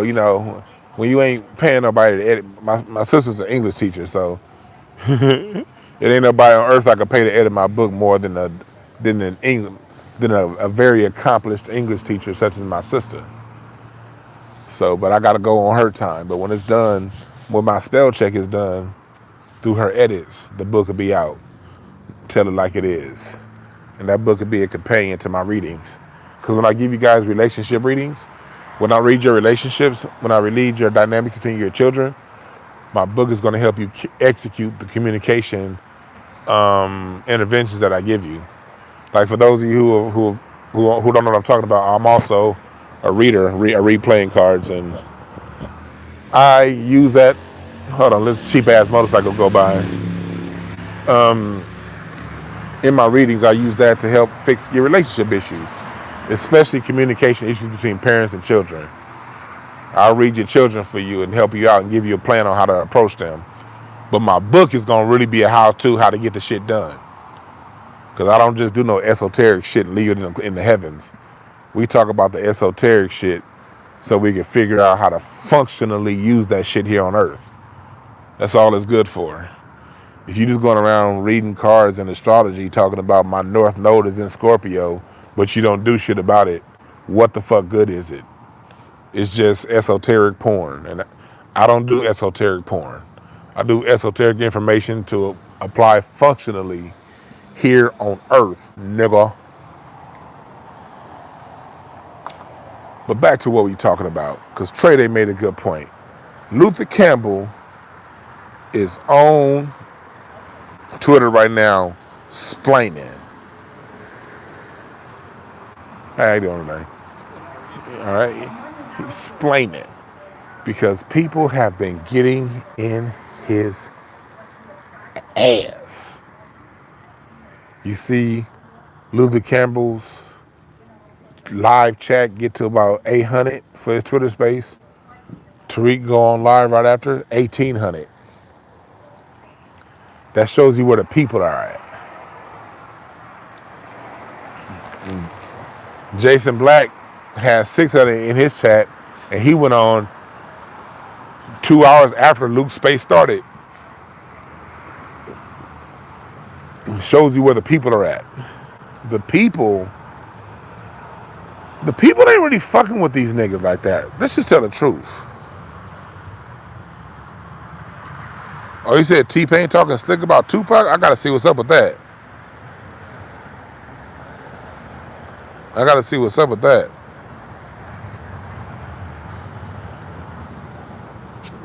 when you ain't paying nobody to edit, my sister's an English teacher, so it ain't nobody on earth I could pay to edit my book more than a very accomplished English teacher such as my sister. So, but I got to go on her time. But when it's done, when my spell check is done, through her edits, the book will be out. Tell it like it is. And that book will be a companion to my readings. Because when I give you guys relationship readings, when I read your relationships, when I read your dynamics between your children, my book is going to help you execute the communication interventions that I give you. Like for those of you who don't know what I'm talking about, I'm also a reader. I read playing cards, and I use that. Hold on, let's cheap ass motorcycle go by. In my readings, I use that to help fix your relationship issues, especially communication issues between parents and children. I'll read your children for you and help you out and give you a plan on how to approach them. But my book is gonna really be a how-to, how to get the shit done. Because I don't just do no esoteric shit and leave it in the heavens. We talk about the esoteric shit so we can figure out how to functionally use that shit here on Earth. That's all it's good for. If you're just going around reading cards and astrology talking about my North Node is in Scorpio, but you don't do shit about it, what the fuck good is it? It's just esoteric porn. And I don't do esoteric porn. I do esoteric information to apply functionally here on Earth, nigga. But back to what we talking about, because Trey Day made a good point. Luther Campbell is on Twitter right now, splaining. How you doing today? All right, he's splaining because people have been getting in his ass. You see, Luther Campbell's live chat get to about 800 for his Twitter space. Tariq go on live right after 1,800. That shows you where the people are at. Jason Black has 600 in his chat, and he went on 2 hours after Luke's space started. It shows you where the people are at. The people ain't really fucking with these niggas like that. Let's just tell the truth. Oh, you said T-Pain talking slick about Tupac? I gotta see what's up with that.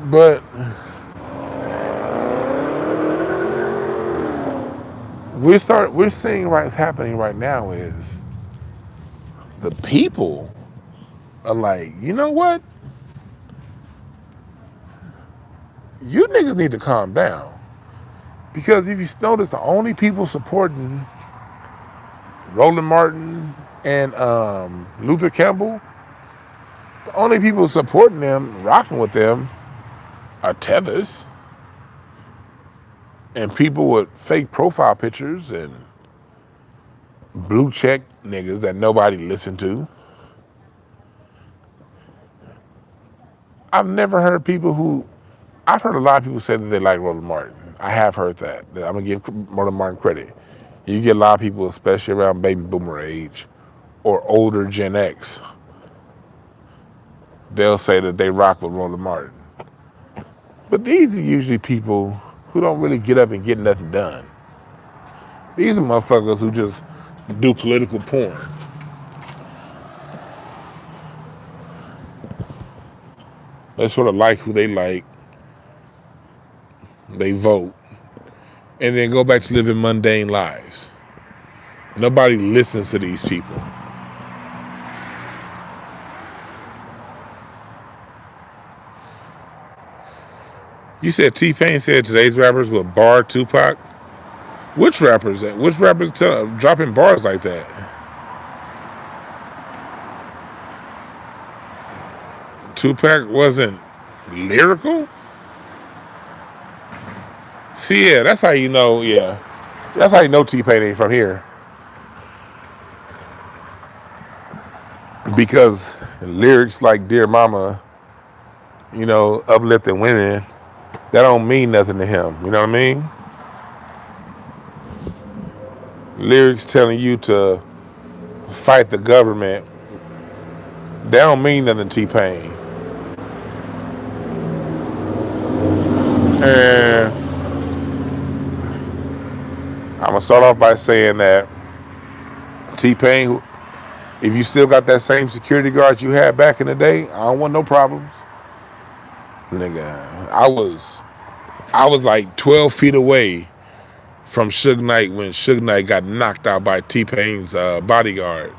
But we're seeing what's happening right now is the people are like, you know what? You niggas need to calm down. Because if you notice, the only people supporting Roland Martin and Luther Campbell, the only people supporting them, rocking with them, are tethers and people with fake profile pictures and blue check niggas that nobody listened to. I've heard a lot of people say that they like Roland Martin. I have heard that. I'm gonna give Roland Martin credit. You get a lot of people, especially around baby boomer age or older Gen X, they'll say that they rock with Roland Martin. But these are usually people who don't really get up and get nothing done. These are motherfuckers who just do political porn. They sort of like who they like. They vote. And then go back to living mundane lives. Nobody listens to these people. You said T-Pain said today's rappers will bar Tupac? Which rappers? Which rappers dropping bars like that? Tupac wasn't lyrical? See, yeah, that's how you know, That's how you know T-Pain ain't from here. Because lyrics like Dear Mama, uplifting women, that don't mean nothing to him. You know what I mean? Lyrics telling you to fight the government, they don't mean nothing to T-Pain. And I'm going to start off by saying that T-Pain, if you still got that same security guard you had back in the day, I don't want no problems. Nigga, I was like 12 feet away from Suge Knight when Suge Knight got knocked out by T-Pain's bodyguard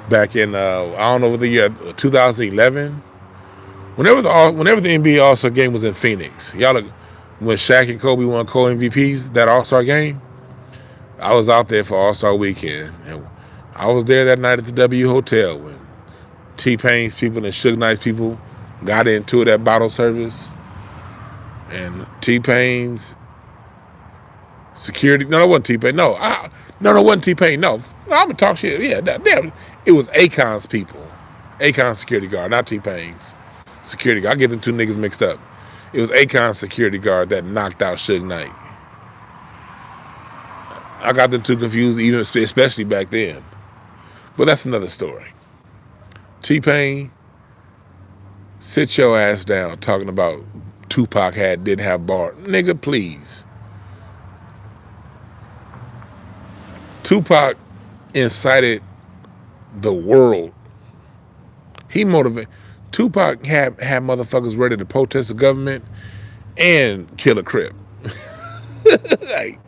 back in, I don't know what the year, 2011? Whenever the NBA All-Star game was in Phoenix, when Shaq and Kobe won co-MVPs, that All-Star game, I was out there for All-Star weekend. And I was there that night at the W Hotel when T-Pain's people and Suge Knight's people got into it at bottle service. And T-Pain's security, no, it wasn't T-Pain. No, it wasn't T-Pain. No, I'm going to talk shit. Yeah, damn. It was Akon's people. Akon's security guard, not T-Pain's security guard. I get them two niggas mixed up. It was Akon's security guard that knocked out Suge Knight. I got them too confused, even especially back then. But that's another story. T-Pain, sit your ass down talking about Tupac didn't have bars. Nigga, please. Tupac incited the world. He motivated. Tupac had motherfuckers ready to protest the government and kill a Crip. Like,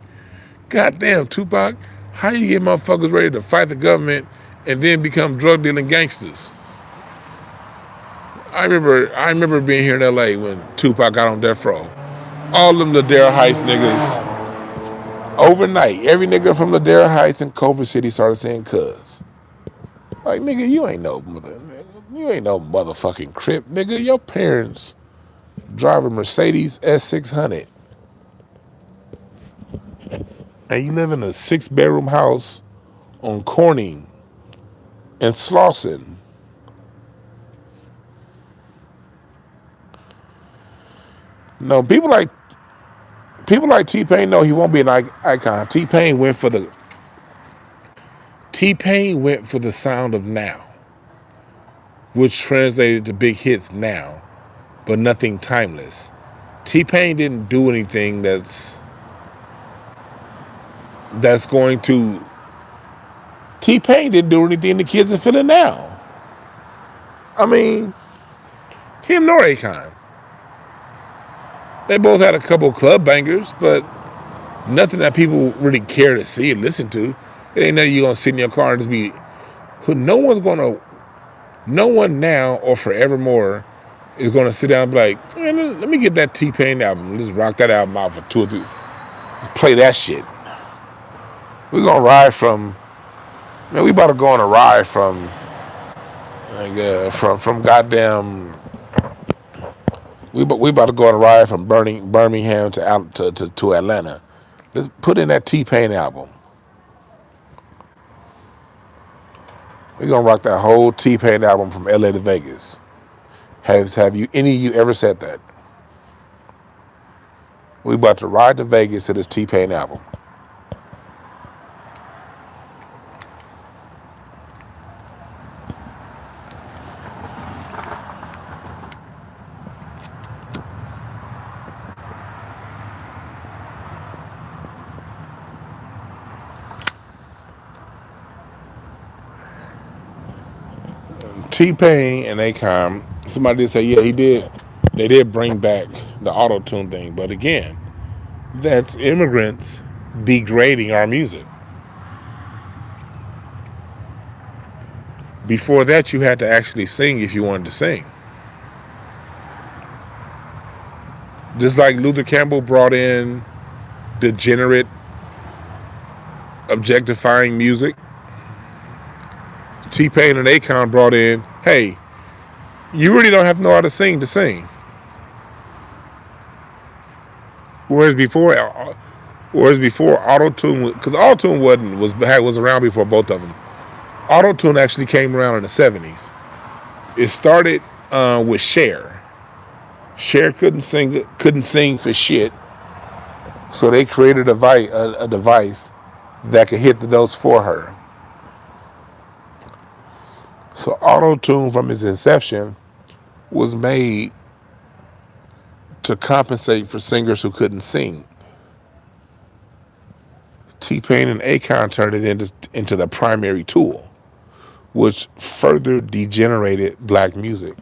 goddamn, Tupac, how you get motherfuckers ready to fight the government and then become drug dealing gangsters? I remember being here in LA when Tupac got on death row. All them Ladera Heights niggas, overnight, every nigga from Ladera Heights and Culver City started saying cuz. Like, nigga, you ain't no motherfucking Crip, nigga. Your parents drive a Mercedes S600. And you live in a 6-bedroom house on Corning and Slauson. No, people like T-Pain know he won't be an icon. T-Pain went for the sound of now, which translated to big hits now, but nothing timeless. T-Pain didn't do anything that's going to. T-Pain didn't do anything the kids are feeling now. I mean, him nor Akon. They both had a couple club bangers, but nothing that people really care to see and listen to. It ain't nothing you're going to sit in your car and just be. No one now or forevermore is going to sit down and be like, man, let me get that T-Pain album. Let's rock that album out for 2 or 3. Let's play that shit. We're going to ride from. Man, we about to go on a ride from goddamn. We about to go on a ride from Birmingham to Atlanta. Let's put in that T-Pain album. We're gonna rock that whole T-Pain album from LA to Vegas. Have any of you ever said that? We about to ride to Vegas to this T-Pain album. T-Pain and Akon, somebody did say, yeah, they did bring back the auto-tune thing, but again, that's immigrants degrading our music. Before that, you had to actually sing if you wanted to sing. Just like Luther Campbell brought in degenerate, objectifying music, T-Pain and Akon brought in, hey, you really don't have to know how to sing. Whereas before auto-tune, because auto-tune was around before both of them. Auto-tune actually came around in the 70s. It started with Cher. Cher couldn't sing for shit, so they created a device that could hit the notes for her. So auto-tune from its inception was made to compensate for singers who couldn't sing. T-Pain and Akon turned it into the primary tool, which further degenerated black music.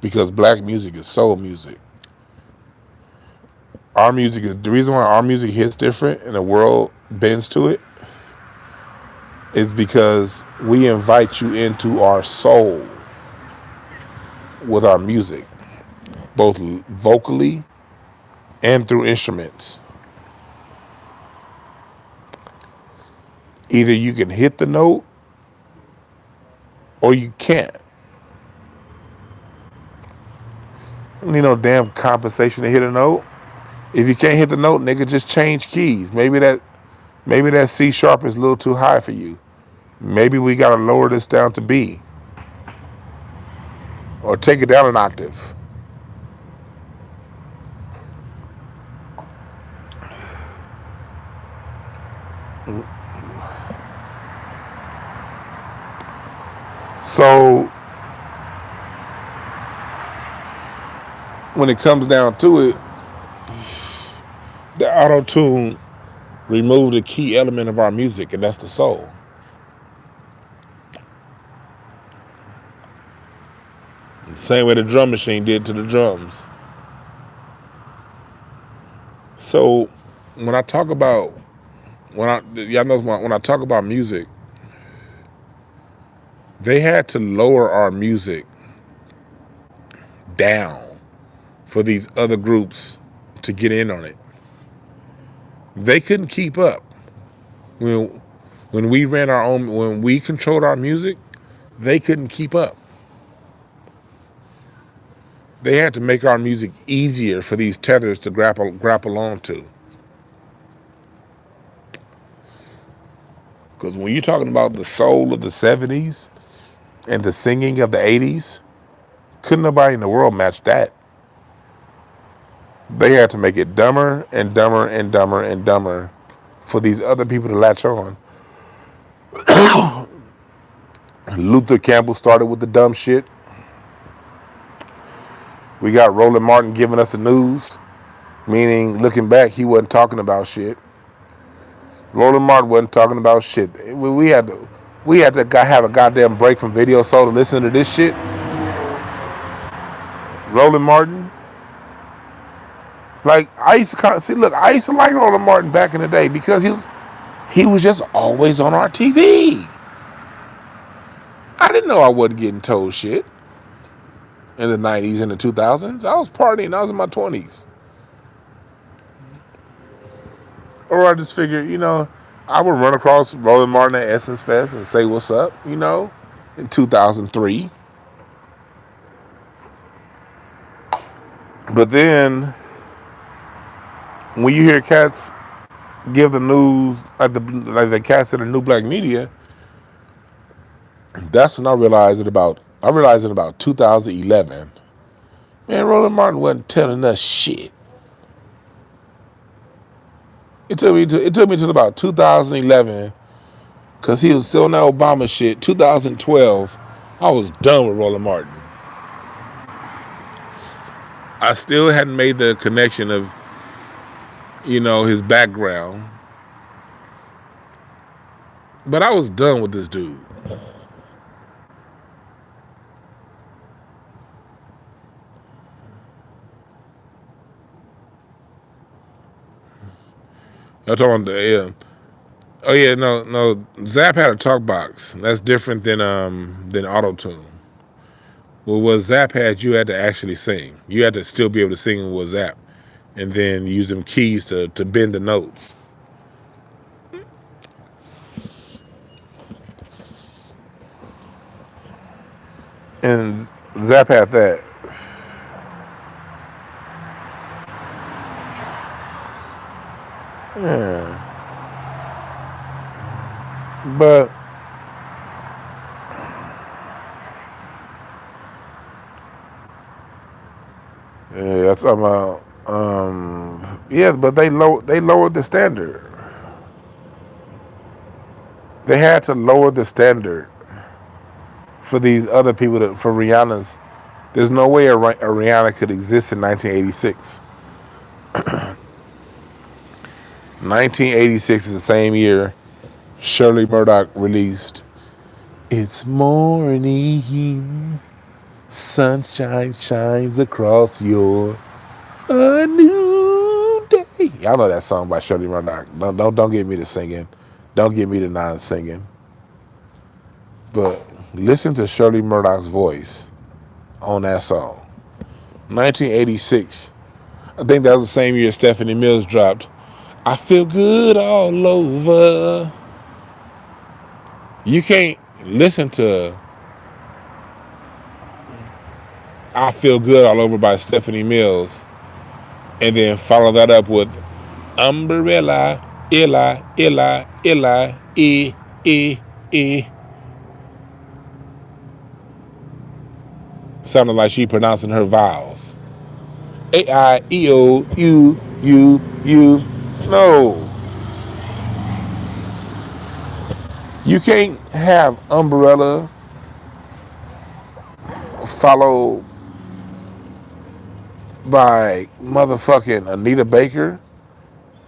Because black music is soul music. Our music is the reason why our music hits different and the world bends to it is because we invite you into our soul with our music, both vocally and through instruments. Either you can hit the note or you can't. You need no damn compensation to hit a note. If you can't hit the note, nigga, just change keys. Maybe that C sharp is a little too high for you. Maybe we gotta lower this down to B. Or take it down an octave. So when it comes down to it, the auto-tune removed a key element of our music, and that's the soul. Same way the drum machine did to the drums. So when I talk about when I talk about music, they had to lower our music down for these other groups to get in on it. They couldn't keep up. When we ran our own, when we controlled our music, they couldn't keep up. They had to make our music easier for these tethers to grapple onto. Because when you're talking about the soul of the 70s and the singing of the 80s, couldn't nobody in the world match that. They had to make it dumber and dumber and dumber and dumber for these other people to latch on. Luther Campbell started with the dumb shit. We got Roland Martin giving us the news, meaning looking back, he wasn't talking about shit. Roland Martin wasn't talking about shit. We had to have a goddamn break from Video Soul to listen to this shit. Roland Martin. Like, I used to like Roland Martin back in the day because he was just always on our TV. I didn't know I wasn't getting told shit in the 90s and the 2000s. I was partying. I was in my 20s. Or I just figured, I would run across Roland Martin at Essence Fest and say what's up, in 2003. But then when you hear cats give the news like the cats in the New Black Media, that's when I realized in about 2011. Man, Roland Martin wasn't telling us shit. It took me till about 2011 because he was still on that Obama shit. 2012, I was done with Roland Martin. I still hadn't made the connection of his background. But I was done with this dude. I'm talking about no. Zap had a talk box. That's different than auto-tune. Well, what Zap had, you had to actually sing. You had to still be able to sing with Zap. And then use them keys to bend the notes. And Zap had that. Yeah. But yeah, that's about but they lowered the standard. They had to lower the standard for these other people for Rihanna's. There's no way a Rihanna could exist in 1986. 1986 is the same year Shirley Murdoch released It's Morning, Sunshine Shines Across Your A New Y'all know that song by Shirley Murdoch. Don't get me to singing. Don't get me to non-singing. But listen to Shirley Murdoch's voice on that song. 1986. I think that was the same year Stephanie Mills dropped I Feel Good All Over. You can't listen to I Feel Good All Over by Stephanie Mills and then follow that up with Umbrella, Illa, E, E. Sounding like she pronouncing her vowels. A-I-E-O, U. No. You can't have Umbrella followed by motherfucking Anita Baker.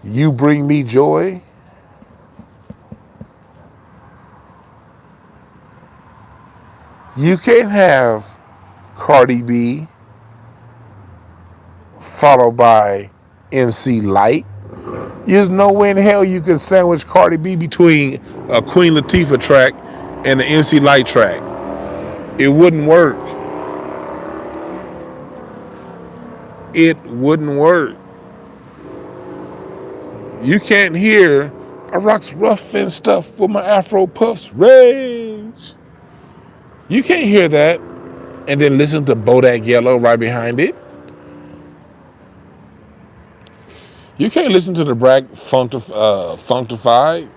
You Bring Me Joy. You can't have Cardi B followed by MC Lyte. There's no way in hell you can sandwich Cardi B between a Queen Latifah track and an MC Lyte track. It wouldn't work. It wouldn't work. You can't hear I rocks rough and stuff with my Afro puffs rage. You can't hear that and then listen to Bodak Yellow right behind it. You can't listen to the Bragg Funktified.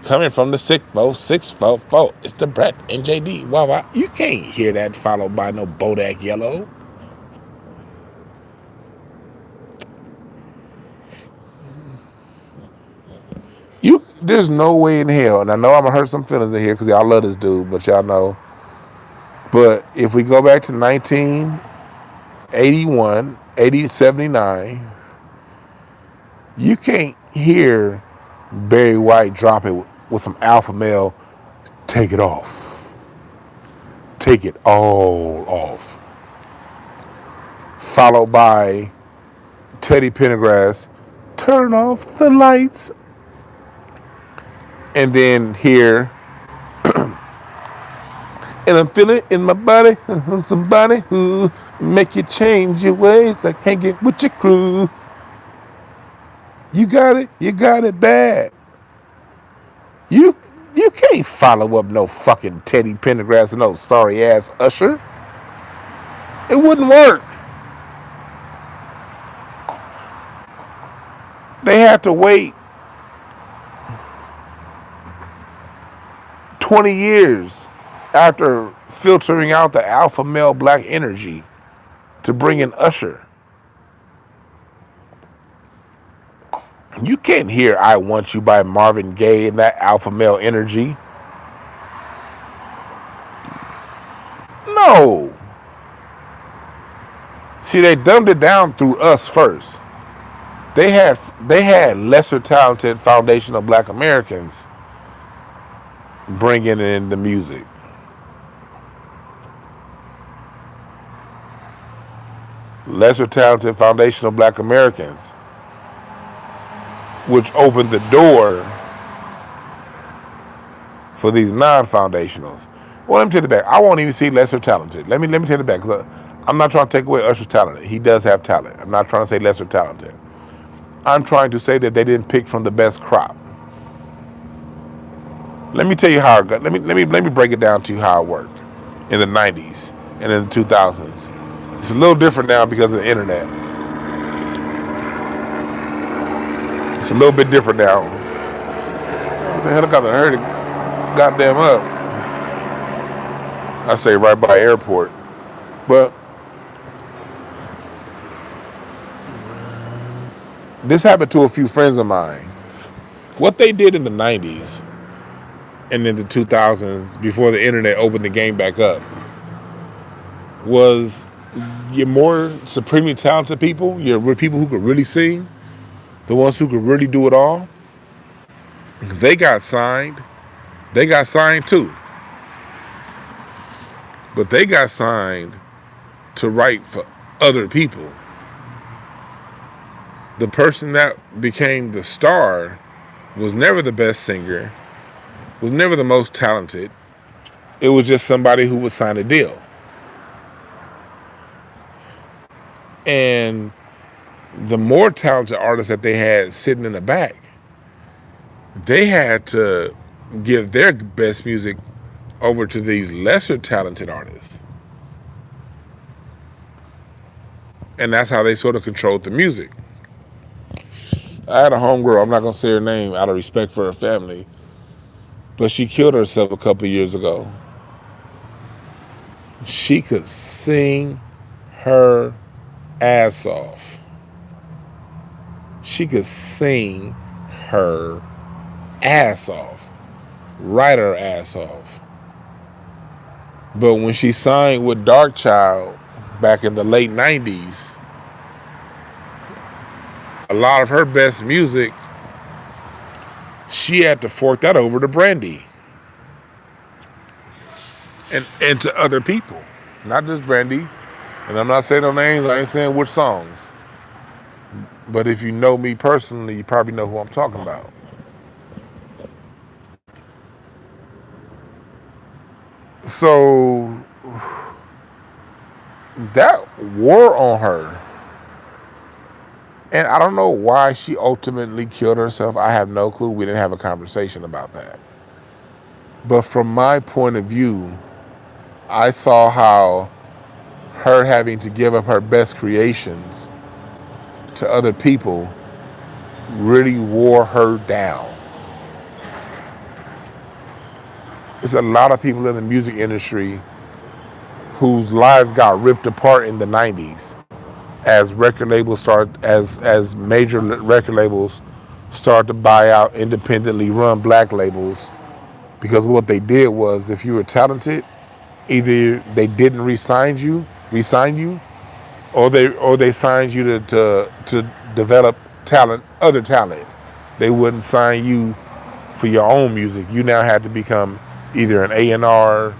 Coming from the 644. It's the Brett NJD. Wow. You can't hear that followed by no Bodak Yellow. There's no way in hell, and I know I'm going to hurt some feelings in here because y'all love this dude, but y'all know. But if we go back to 1981, 79, you can't hear Barry White drop it with some alpha male, take it off. Take it all off. Followed by Teddy Pendergrass, turn off the lights. And then here, and I'm feeling in my body, somebody who make you change your ways, like hanging with your crew. You got it bad. You can't follow up no fucking Teddy Pendergrass and no sorry ass Usher. It wouldn't work. They had to wait 20 years after filtering out the alpha male black energy to bring in Usher. You can't hear I Want You by Marvin Gaye in that alpha male energy. No. See, they dumbed it down through us first. They had lesser talented foundational black Americans bringing in the music. Lesser talented foundational black Americans, which opened the door for these non-foundationals. Well, let me take it back. I won't even see lesser talented. Let me take it back, because I'm not trying to take away Usher's talent. He does have talent. I'm not trying to say lesser talented. I'm trying to say that they didn't pick from the best crop. Let me tell you how it got. Let me break it down to you how it worked in the 90s and in the 2000s. It's a little different now because of the internet. It's a little bit different now. What the hell, I got to hurry goddamn up. I say right by airport. But this happened to a few friends of mine. What they did in the 90s and in the 2000s, before the internet opened the game back up, was your more supremely talented people, your people who could really sing, the ones who could really do it all, they got signed. They got signed too. But they got signed to write for other people. The person that became the star was never the best singer, was never the most talented. It was just somebody who would sign a deal. And the more talented artists that they had sitting in the back, they had to give their best music over to these lesser talented artists. And that's how they sort of controlled the music. I had a homegirl, I'm not going to say her name out of respect for her family, but she killed herself a couple of years ago. She could sing her ass off. She could sing her ass off. Write her ass off. But when she signed with Darkchild back in the late 90s, a lot of her best music, she had to fork that over to Brandy. And to other people. Not just Brandy. And I'm not saying no names, I ain't saying which songs. But if you know me personally, you probably know who I'm talking about. So that wore on her. And I don't know why she ultimately killed herself. I have no clue. We didn't have a conversation about that. But from my point of view, I saw how her having to give up her best creations to other people really wore her down. There's a lot of people in the music industry whose lives got ripped apart in the 90s as record labels as major record labels start to buy out independently run black labels, because what they did was, if you were talented, either they didn't resign you, or they signed you to develop other talent. They wouldn't sign you for your own music. You now had to become either an A&R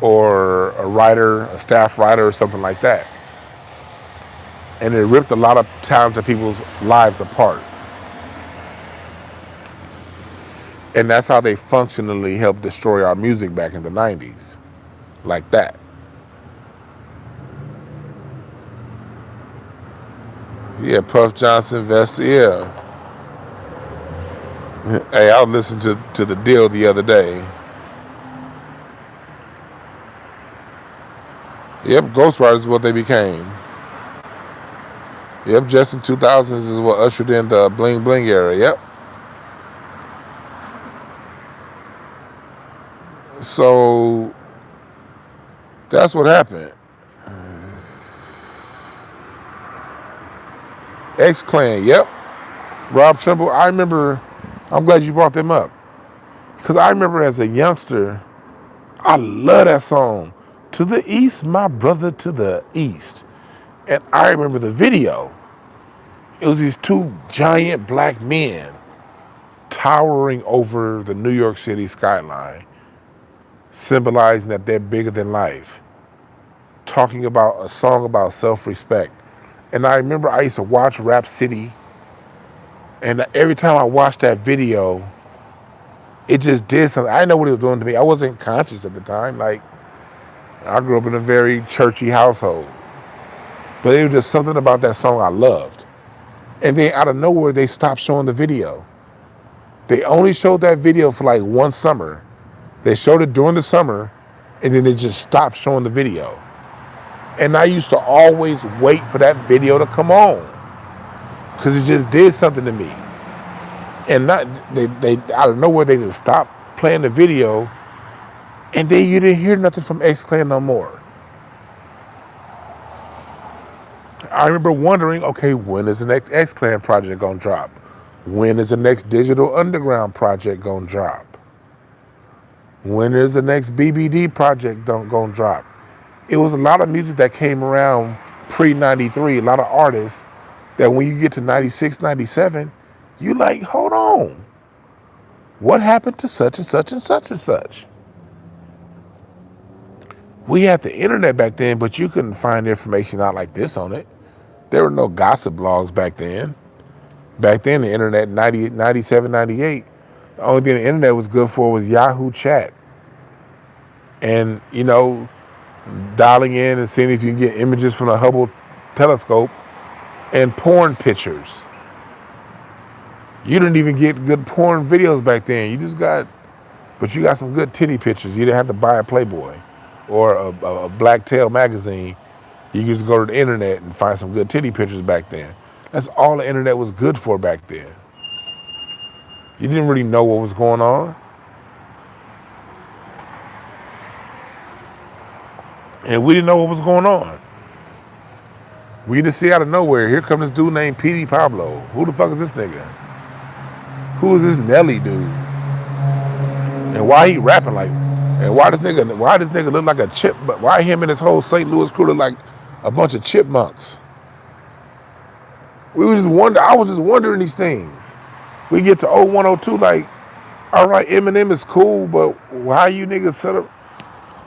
or a writer, a staff writer, or something like that. And it ripped a lot of talented people's lives apart. And that's how they functionally helped destroy our music back in the 90s. Like that. Yeah, Puff Johnson, Vesta, yeah. Hey, I listened to The Deal the other day. Yep, ghostwriters is what they became. Yep, just in 2000s is what ushered in the bling bling era. Yep. So that's what happened. X-Clan, yep. Rob Trimble, I remember, I'm glad you brought them up. Because I remember as a youngster, I love that song. To the east, my brother, to the east. And I remember the video. It was these two giant black men towering over the New York City skyline, symbolizing that they're bigger than life, talking about a song about self-respect. And I remember I used to watch Rap City, and every time I watched that video, it just did something. I didn't know what it was doing to me. I wasn't conscious at the time. Like, I grew up in a very churchy household. But it was just something about that song I loved. And then out of nowhere, they stopped showing the video. They only showed that video for like one summer. They showed it during the summer, and then they just stopped showing the video. And I used to always wait for that video to come on, because it just did something to me. And they out of nowhere, they just stopped playing the video, and then you didn't hear nothing from X-Clan no more. I remember wondering, okay, when is the next X-Clan project gonna drop? When is the next Digital Underground project gonna drop? When is the next BBD project gonna drop? It was a lot of music that came around pre-93, a lot of artists that when you get to 96, 97, you like, hold on. What happened to such and such and such and such? We had the internet back then, but you couldn't find information out like this on it. There were no gossip blogs back then. Back then, the internet, 97, 98, the only thing the internet was good for was Yahoo chat. And, you know, dialing in and seeing if you can get images from the Hubble telescope and porn pictures. You didn't even get good porn videos back then. But you got some good titty pictures. You didn't have to buy a Playboy or a Black Tail magazine. You could just go to the internet and find some good titty pictures back then. That's all the internet was good for back then. You didn't really know what was going on. And we didn't know what was going on. We just see out of nowhere, here comes this dude named P.D. Pablo. Who the fuck is this nigga? Who is this Nelly dude? And why he rapping like, and why this nigga look like a chip, but why him and his whole St. Louis crew look like a bunch of chipmunks? I was just wondering these things. We get to 0102 like, all right, Eminem is cool, but why you niggas set up?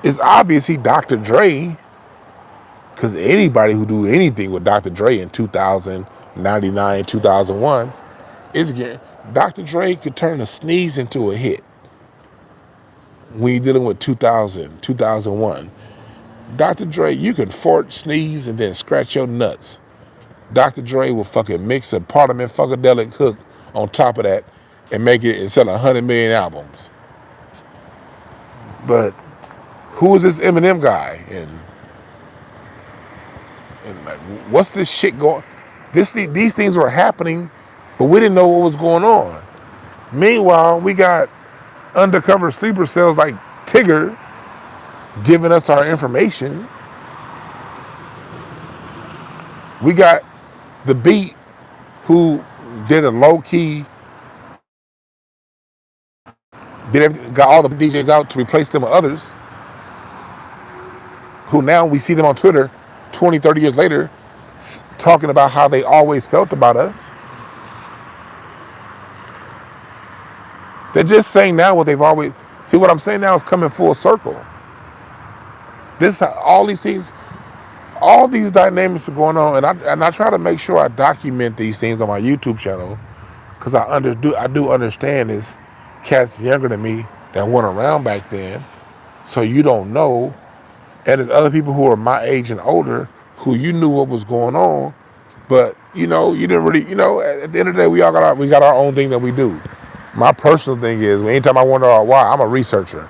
It's obvious he Dr. Dre, because anybody who do anything with Dr. Dre in 2000, 99, 2001, Dr. Dre could turn a sneeze into a hit. When you're dealing with 2000, 2001, Dr. Dre, you can fart, sneeze, and then scratch your nuts. Dr. Dre will fucking mix a Parliament Funkadelic hook on top of that and make it and sell 100 million albums. But who is this Eminem guy? And like, what's this shit going? These things were happening, but we didn't know what was going on. Meanwhile, we got undercover sleeper cells like Tigger giving us our information. We got the Beat, who did a low-key, got all the DJs out to replace them with others, who now we see them on Twitter 20, 30 years later talking about how they always felt about us. They're just saying now what they've always... See, what I'm saying now is coming full circle. All these things, all these dynamics are going on, and I try to make sure I document these things on my YouTube channel, because I do understand there's cats younger than me that weren't around back then, so you don't know, and there's other people who are my age and older who you knew what was going on, but you didn't really, at the end of the day, we got our own thing that we do. My personal thing is, anytime I wonder why, I'm a researcher.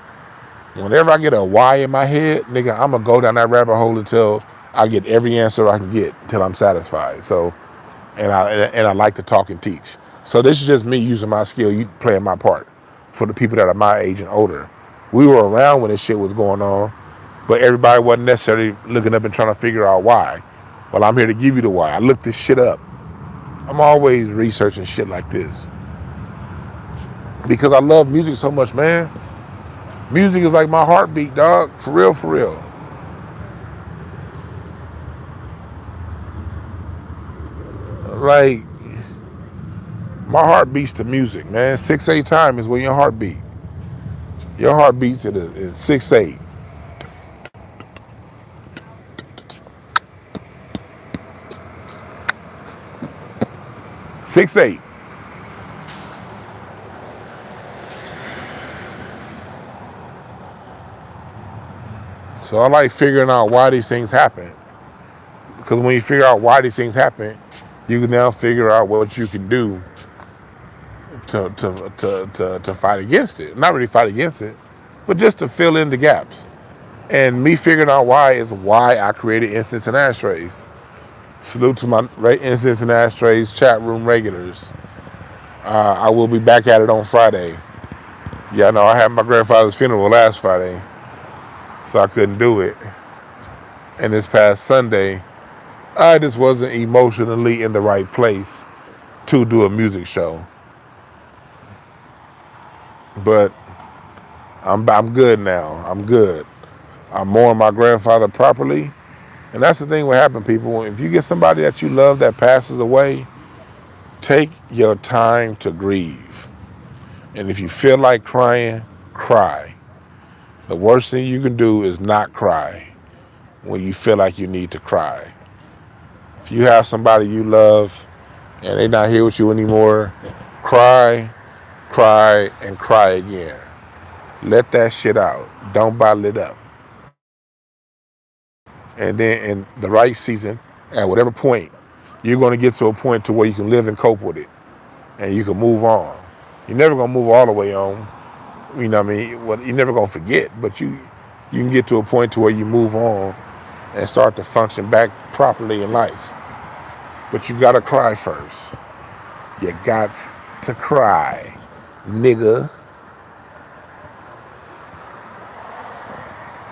Whenever I get a why in my head, nigga, I'm gonna go down that rabbit hole until I get every answer I can get, until I'm satisfied. So, and I like to talk and teach. So this is just me using my skill, playing my part for the people that are my age and older. We were around when this shit was going on, but everybody wasn't necessarily looking up and trying to figure out why. Well, I'm here to give you the why. I looked this shit up. I'm always researching shit like this, because I love music so much, man. Music is like my heartbeat, dog. For real, for real. Like, my heart beats to music, man. 6/8 time is when your heart beat. Your heart beats at 6/8. Six, eight. So I like figuring out why these things happen. Because when you figure out why these things happen, you can now figure out what you can do to fight against it. Not really fight against it, but just to fill in the gaps. And me figuring out why is why I created Incense and Ashtrays. Salute to my Incense and Ashtrays chat room regulars. I will be back at it on Friday. Yeah, I know I had my grandfather's funeral last Friday, so I couldn't do it. And this past Sunday, I just wasn't emotionally in the right place to do a music show. But I'm good now. I'm good. I mourn my grandfather properly. And that's the thing what happens, people. If you get somebody that you love that passes away, take your time to grieve. And if you feel like crying, cry. The worst thing you can do is not cry when you feel like you need to cry. If you have somebody you love and they not here with you anymore, cry, cry, and cry again. Let that shit out. Don't bottle it up. And then in the right season, at whatever point, you're going to get to a point to where you can live and cope with it, and you can move on. You're never going to move all the way on. You know what I mean? Well, you're never going to forget, but you can get to a point to where you move on and start to function back properly in life. But you got to cry first. You got to cry, nigga.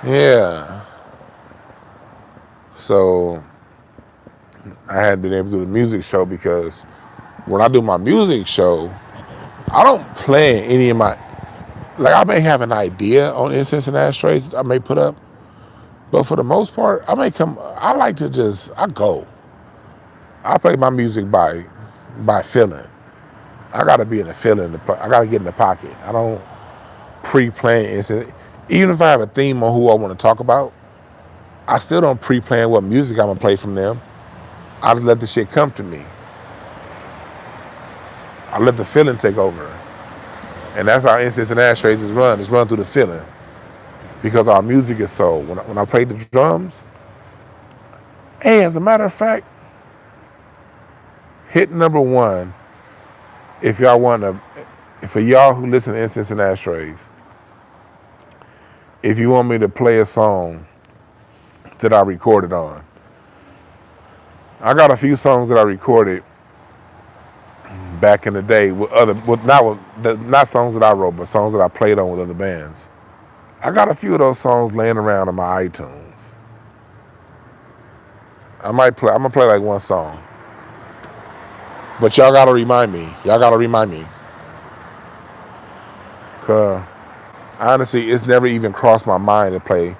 Yeah. So I hadn't been able to do the music show because when I do my music show, I don't plan any of my, like I may have an idea on incense and ashtrays I may put up, but for the most part, I go. I play my music by feeling. I gotta be in the feeling, I gotta get in the pocket. I don't pre-plan incense. Even if I have a theme on who I wanna talk about, I still don't pre-plan what music I'm gonna play from them. I just let the shit come to me. I let the feeling take over. And that's how incense and ashtrays is run. It's run through the feeling. Because our music is soul. When I play the drums, hey, as a matter of fact, hit number 1, if y'all want to, for y'all who listen to incense and ashtrays, if you want me to play a song that I recorded on. I got a few songs that I recorded back in the day not songs that I wrote, but songs that I played on with other bands. I got a few of those songs laying around on my iTunes. I'm gonna play like one song. But y'all gotta remind me. Cause honestly, it's never even crossed my mind to play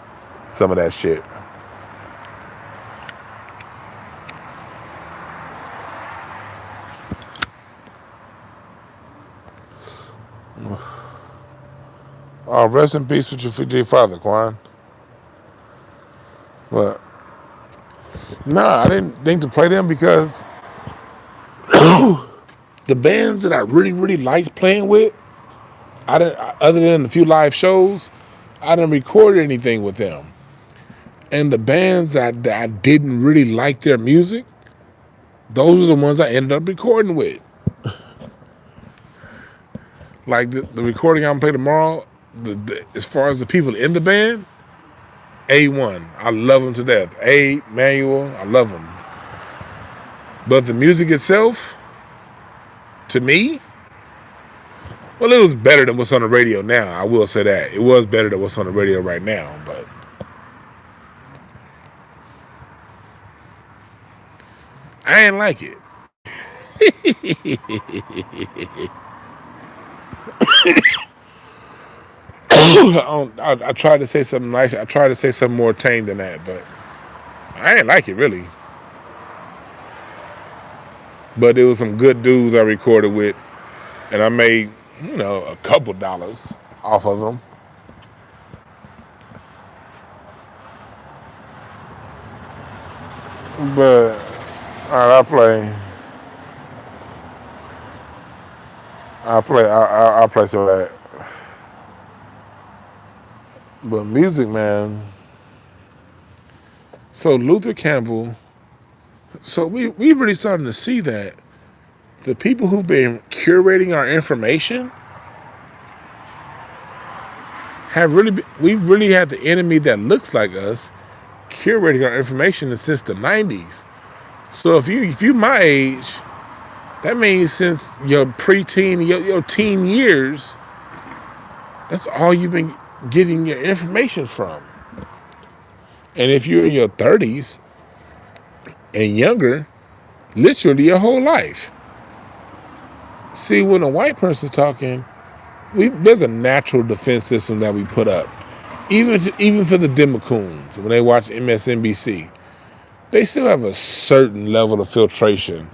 some of that shit. Rest in peace with your 50th father, Quan. But I didn't think to play them because the bands that I really, really liked playing with, other than a few live shows, I didn't record anything with them. And the bands that I didn't really like their music, those are the ones I ended up recording with. Like the recording I'm gonna play tomorrow, as far as the people in the band, A1, I love them to death. Manuel, I love them. But the music itself, to me, well, it was better than what's on the radio now. I will say that. It was better than what's on the radio right now, but I ain't like it. I tried to say something nice. I tried to say something more tame than that, but I ain't like it really. But it was some good dudes I recorded with, and I made, a couple dollars off of them. But all right, I'll play some of that. But music, man. So Luther Campbell. So we really starting to see that the people who've been curating our information we've really had the enemy that looks like us curating our information since the 90s. So if you my age, that means since your preteen, your teen years, that's all you've been getting your information from. And if you're in your 30s and younger, literally your whole life. See, when a white person's talking, there's a natural defense system that we put up. Even for the Democrats, when they watch MSNBC, they still have a certain level of filtration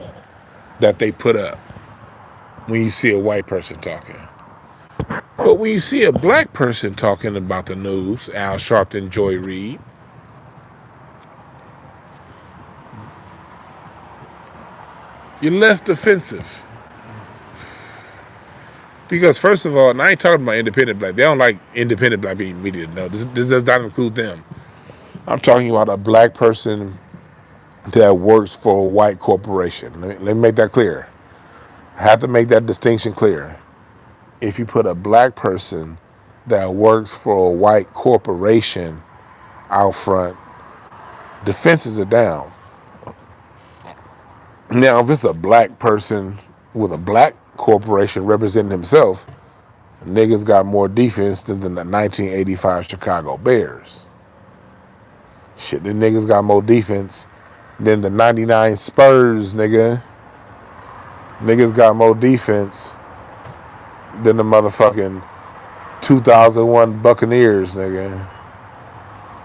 that they put up when you see a white person talking. But when you see a black person talking about the news, Al Sharpton, Joy Reid, You're less defensive. Because first of all, and I ain't talking about independent black. They don't like independent black being media. No, this does not include them. I'm talking about a black person that works for a white corporation. Let me make that clear. I have to make that distinction clear. If you put a black person that works for a white corporation out front, defenses are down. Now, if it's a black person with a black corporation representing himself, niggas got more defense than the 1985 Chicago Bears. Shit, the niggas got more defense than the 99 Spurs, nigga. Niggas got more defense than the motherfucking 2001 Buccaneers, nigga.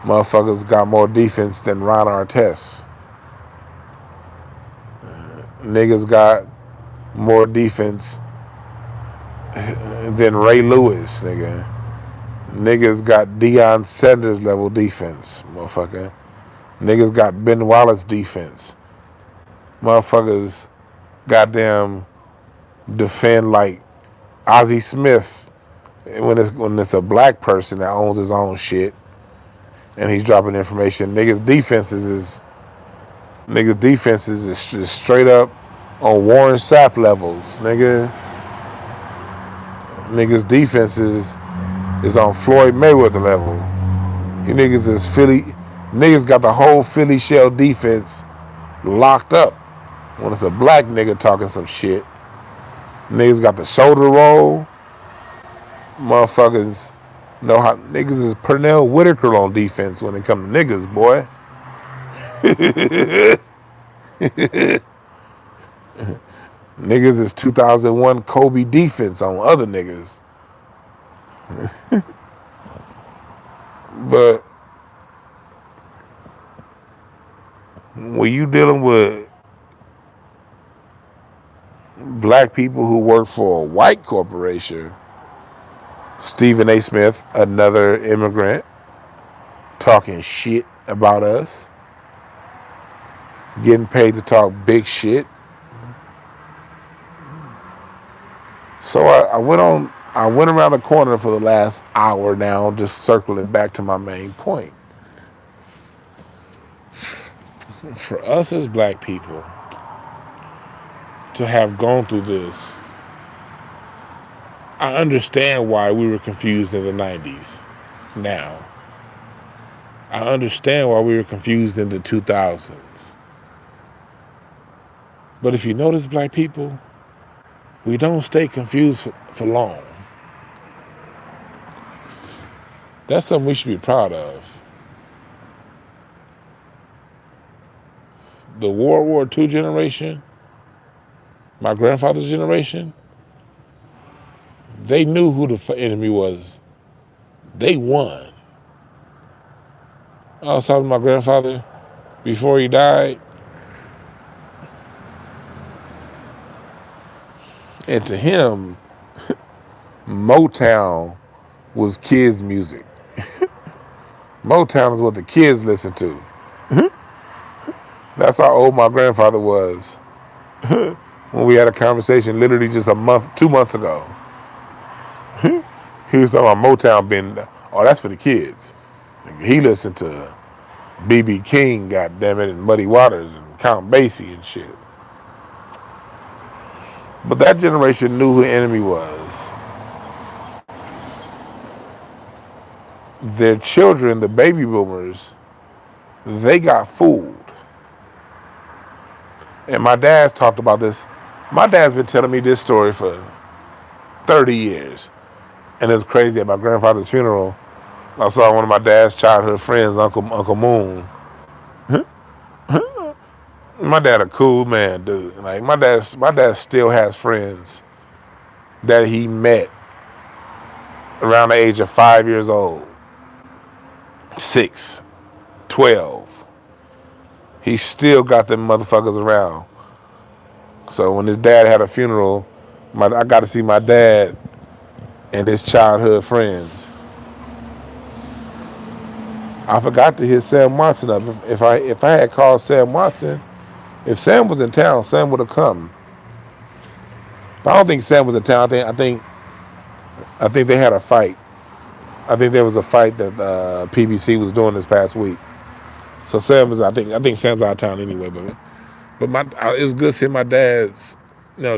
Motherfuckers got more defense than Ron Artest. Niggas got more defense than Ray Lewis, nigga. Niggas got Deion Sanders level defense, motherfucker. Niggas got Ben Wallace defense. Motherfuckers goddamn defend like Ozzie Smith when it's a black person that owns his own shit and he's dropping information. Niggas defenses is just straight up on Warren Sapp levels, nigga. Niggas defenses is on Floyd Mayweather level. You niggas is Philly. Niggas got the whole Philly shell defense locked up. When it's a black nigga talking some shit, niggas got the shoulder roll. Motherfuckers know how niggas is Pernell Whitaker on defense when it come to niggas, boy. Niggas is 2001 Kobe defense on other niggas. But when you dealing with black people who work for a white corporation, Stephen A. Smith, another immigrant, talking shit about us, getting paid to talk big shit. So I went around the corner for the last hour now, just circling back to my main point. For us as black people to have gone through this, I understand why we were confused in the 90s now. I understand why we were confused in the 2000s. But if you notice, black people, we don't stay confused for long. That's something we should be proud of. The World War II generation, my grandfather's generation, they knew who the enemy was. They won. I was talking to my grandfather before he died. And to him, Motown was kids' music. Motown is what the kids listen to. That's how old my grandfather was when we had a conversation literally just 2 months ago. He was talking about Motown being, oh, that's for the kids. He listened to B.B. King, goddammit, and Muddy Waters and Count Basie and shit. But that generation knew who the enemy was. Their children, the baby boomers, they got fooled. And my dad's talked about this. My dad's been telling me this story for 30 years. And it's crazy, at my grandfather's funeral, I saw one of my dad's childhood friends, Uncle Moon. My dad a cool man, dude. Like my dad still has friends that he met around the age of 5 years old, 6, 12. He still got them motherfuckers around. So when his dad had a funeral, I got to see my dad and his childhood friends. I forgot to hit Sam Watson up. If I had called Sam Watson, If Sam was in town, Sam would have come. But I don't think Sam was in town. I think they had a fight. I think there was a fight that PBC was doing this past week. So Sam was. I think Sam's out of town anyway. But it was good seeing my dad's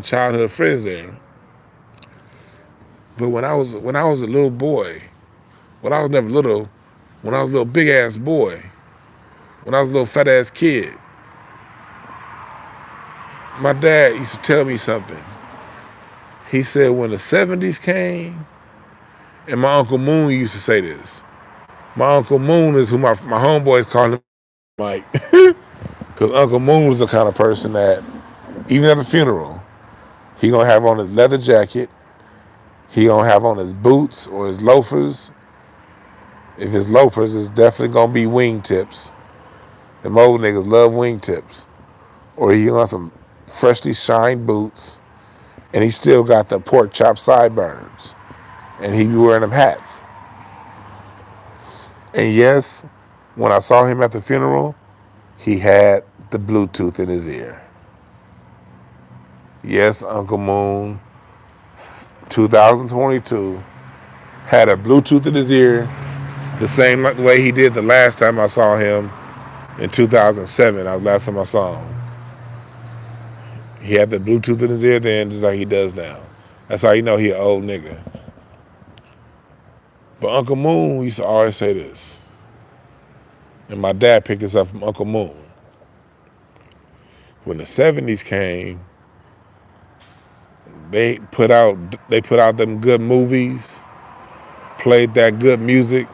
childhood friends there. But when I was a little boy, when I was never little, when I was a little big ass boy, when I was a little fat ass kid, my dad used to tell me something. He said when the 70s came, and my Uncle Moon used to say this. My Uncle Moon is who my homeboys call him Mike. Because Uncle Moon is the kind of person that, even at a funeral, he gonna have on his leather jacket, he gonna have on his boots or his loafers. If his loafers, it's definitely gonna be wingtips. Them old niggas love wingtips. Or he on some freshly shined boots, and he still got the pork chop sideburns. And he be wearing them hats. And yes, when I saw him at the funeral, he had the Bluetooth in his ear. Yes, Uncle Moon, 2022, had a Bluetooth in his ear, the same way he did the last time I saw him in 2007. That was the last time I saw him. He had the Bluetooth in his ear then, just like he does now. That's how you know he an old nigga. But Uncle Moon used to always say this. And my dad picked this up from Uncle Moon. When the 70s came, they put out them good movies, played that good music,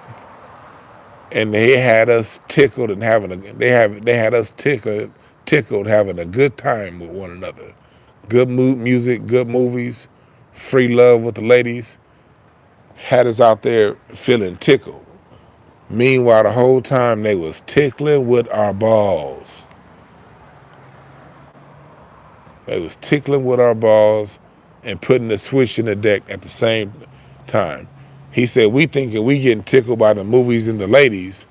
and they had us tickled and they had us tickled having a good time with one another. Good music, good movies, free love with the ladies, had us out there feeling tickled. Meanwhile, the whole time they was tickling with our balls. They was tickling with our balls and putting the switch in the deck at the same time. He said, we thinking we getting tickled by the movies and the ladies.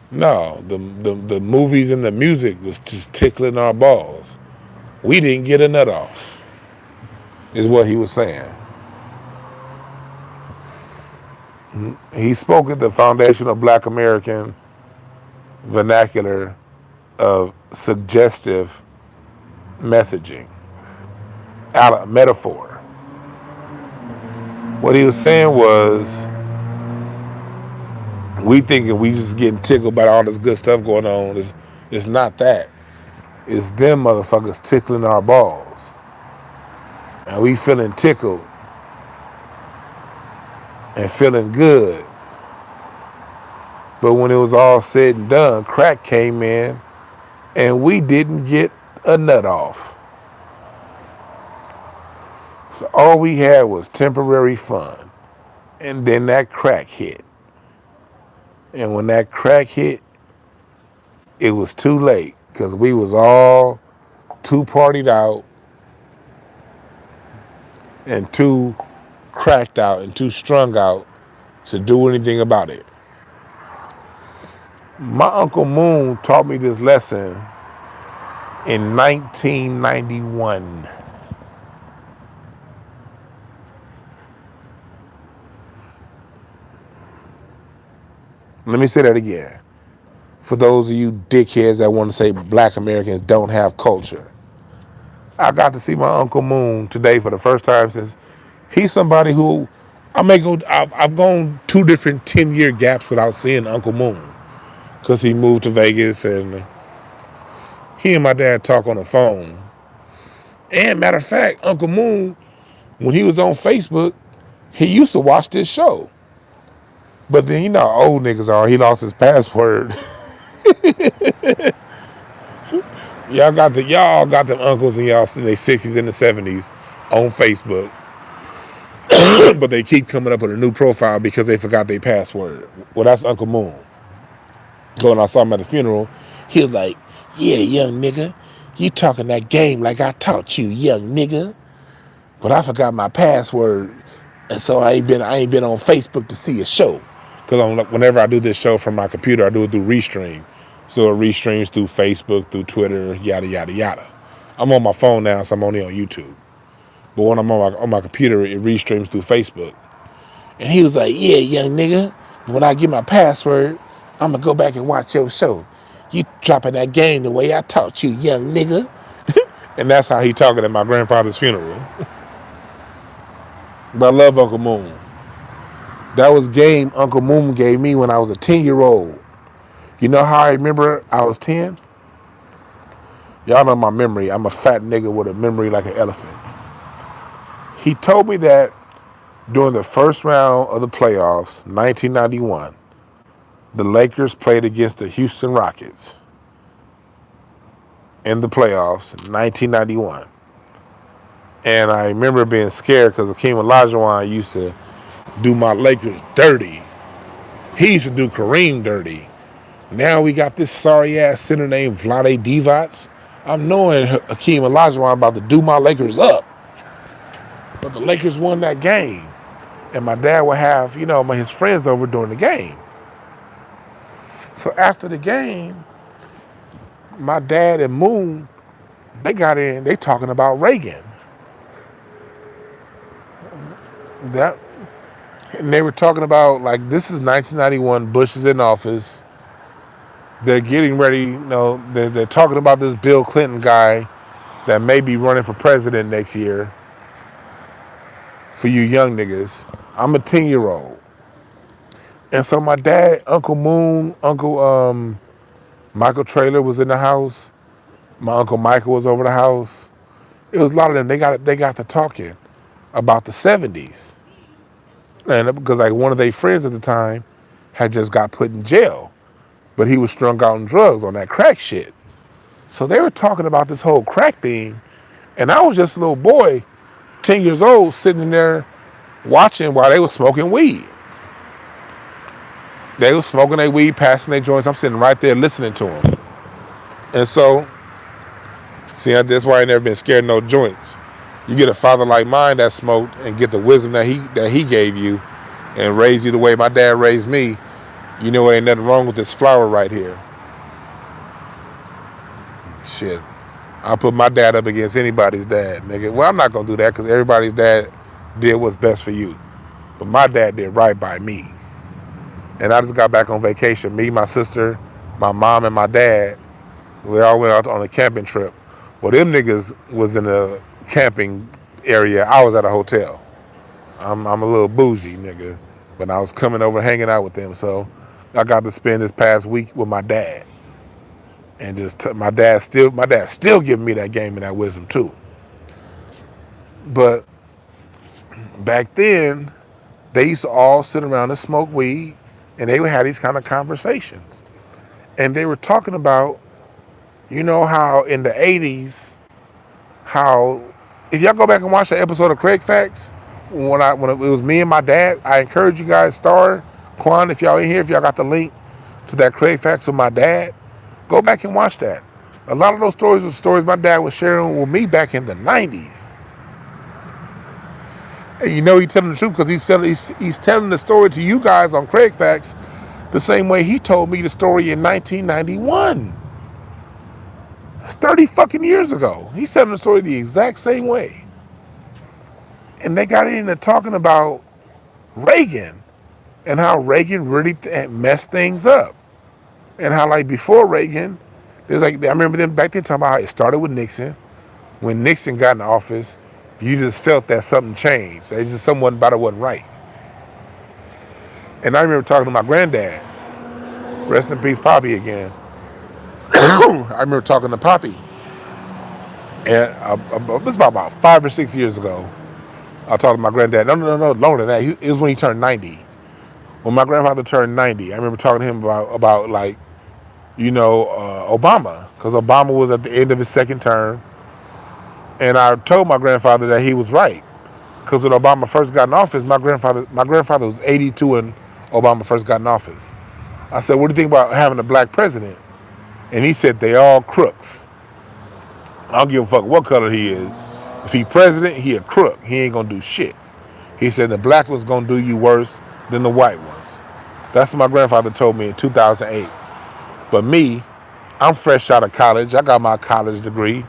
No, the movies and the music was just tickling our balls. We didn't get a nut off, is what he was saying. He spoke at the Foundation of Black American vernacular of suggestive messaging, out of metaphor. What he was saying was, we thinking we just getting tickled by all this good stuff going on. It's not that. It's them motherfuckers tickling our balls. And we feeling tickled and feeling good. But when it was all said and done, crack came in and we didn't get a nut off. So all we had was temporary fun. And then that crack hit. And when that crack hit, it was too late because we was all too partied out and too cracked out and too strung out to do anything about it. My Uncle Moon taught me this lesson in 1991. Let me say that again. For those of you dickheads that want to say black Americans don't have culture. I got to see my Uncle Moon today for the first time since he's somebody who I've gone 2 different 10-year gaps without seeing Uncle Moon. Because he moved to Vegas and he and my dad talk on the phone. And matter of fact, Uncle Moon, when he was on Facebook, he used to watch this show. But then you know how old niggas are. He lost his password. Y'all got them uncles and y'all in their 60s and the 70s on Facebook. But they keep coming up with a new profile because they forgot their password. Well, that's Uncle Moon. When I saw him at the funeral, he was like, yeah, young nigga, you talking that game like I taught you, young nigga. But I forgot my password, and so I ain't been on Facebook to see a show. Because whenever I do this show from my computer, I do it through Restream. So it restreams through Facebook, through Twitter, yada, yada, yada. I'm on my phone now, so I'm only on YouTube. But when I'm on my computer, it restreams through Facebook. And he was like, yeah, young nigga, when I get my password, I'm going to go back and watch your show. You dropping that game the way I taught you, young nigga. And that's how he talking at my grandfather's funeral. But I love Uncle Moon. That was game Uncle Moon gave me when I was a 10-year-old. You know how I remember I was 10? Y'all know my memory. I'm a fat nigga with a memory like an elephant. He told me that during the first round of the playoffs, 1991, the Lakers played against the Houston Rockets in the playoffs, 1991. And I remember being scared because Akeem Olajuwon used to do my Lakers dirty. He used to do Kareem dirty. Now we got this sorry-ass center named Vlade Divac. I'm knowing Akeem Olajuwon about to do my Lakers up. But the Lakers won that game. And my dad would have, his friends over during the game. So after the game, my dad and Moon, they got in, they talking about Reagan. And they were talking about, like, this is 1991, Bush is in office. They're getting ready, they're talking about this Bill Clinton guy that may be running for president next year. For you young niggas. I'm a 10-year-old. And so my dad, Uncle Moon, Uncle Michael Traylor was in the house. My Uncle Michael was over the house. It was a lot of them. They got to talking about the 70s. And because like one of their friends at the time had just got put in jail. But he was strung out on drugs on that crack shit. So they were talking about this whole crack thing. And I was just a little boy, 10 years old, sitting in there watching while they were smoking weed. They were smoking their weed, passing their joints. I'm sitting right there listening to them. And so, see, that's why I ain't never been scared of no joints. You get a father like mine that smoked and get the wisdom that he gave you and raised you the way my dad raised me, ain't nothing wrong with this flower right here. Shit. I'll put my dad up against anybody's dad, nigga. Well, I'm not going to do that because everybody's dad did what's best for you. But my dad did right by me. And I just got back on vacation. Me, my sister, my mom, and my dad, we all went out on a camping trip. Well, them niggas was in a camping area. I was at a hotel. I'm a little bougie, nigga. But I was coming over hanging out with them. So I got to spend this past week with my dad. And just my dad still giving me that game and that wisdom too. But back then, they used to all sit around and smoke weed, and they would have these kind of conversations. And they were talking about, how in the 80s, how, if y'all go back and watch the episode of Craig Facts, when it was me and my dad, I encourage you guys, Star, Quan, if y'all in here, if y'all got the link to that Craig Facts with my dad, go back and watch that. A lot of those stories are stories my dad was sharing with me back in the 90s. And he's telling the truth because he's telling the story to you guys on Craig Facts the same way he told me the story in 1991. It's 30 fucking years ago. He's telling the story the exact same way. And they got into talking about Reagan and how Reagan really messed things up. And how, like, before Reagan, I remember them back then talking about how it started with Nixon. When Nixon got in office, you just felt that something changed. It's just something about it wasn't right. And I remember talking to my granddad. Rest in peace, Poppy, again. I remember talking to Poppy. And it was about 5 or 6 years ago. I talked to my granddad. No, longer than that. It was when he turned 90. When my grandfather turned 90, I remember talking to him about Obama. Because Obama was at the end of his second term. And I told my grandfather that he was right. Because when Obama first got in office, my grandfather was 82 when Obama first got in office. I said, what do you think about having a black president? And he said, they all crooks. I don't give a fuck what color he is. If he president, he a crook. He ain't gonna do shit. He said the black one's gonna do you worse than the white ones. That's what my grandfather told me in 2008. But me, I'm fresh out of college. I got my college degree.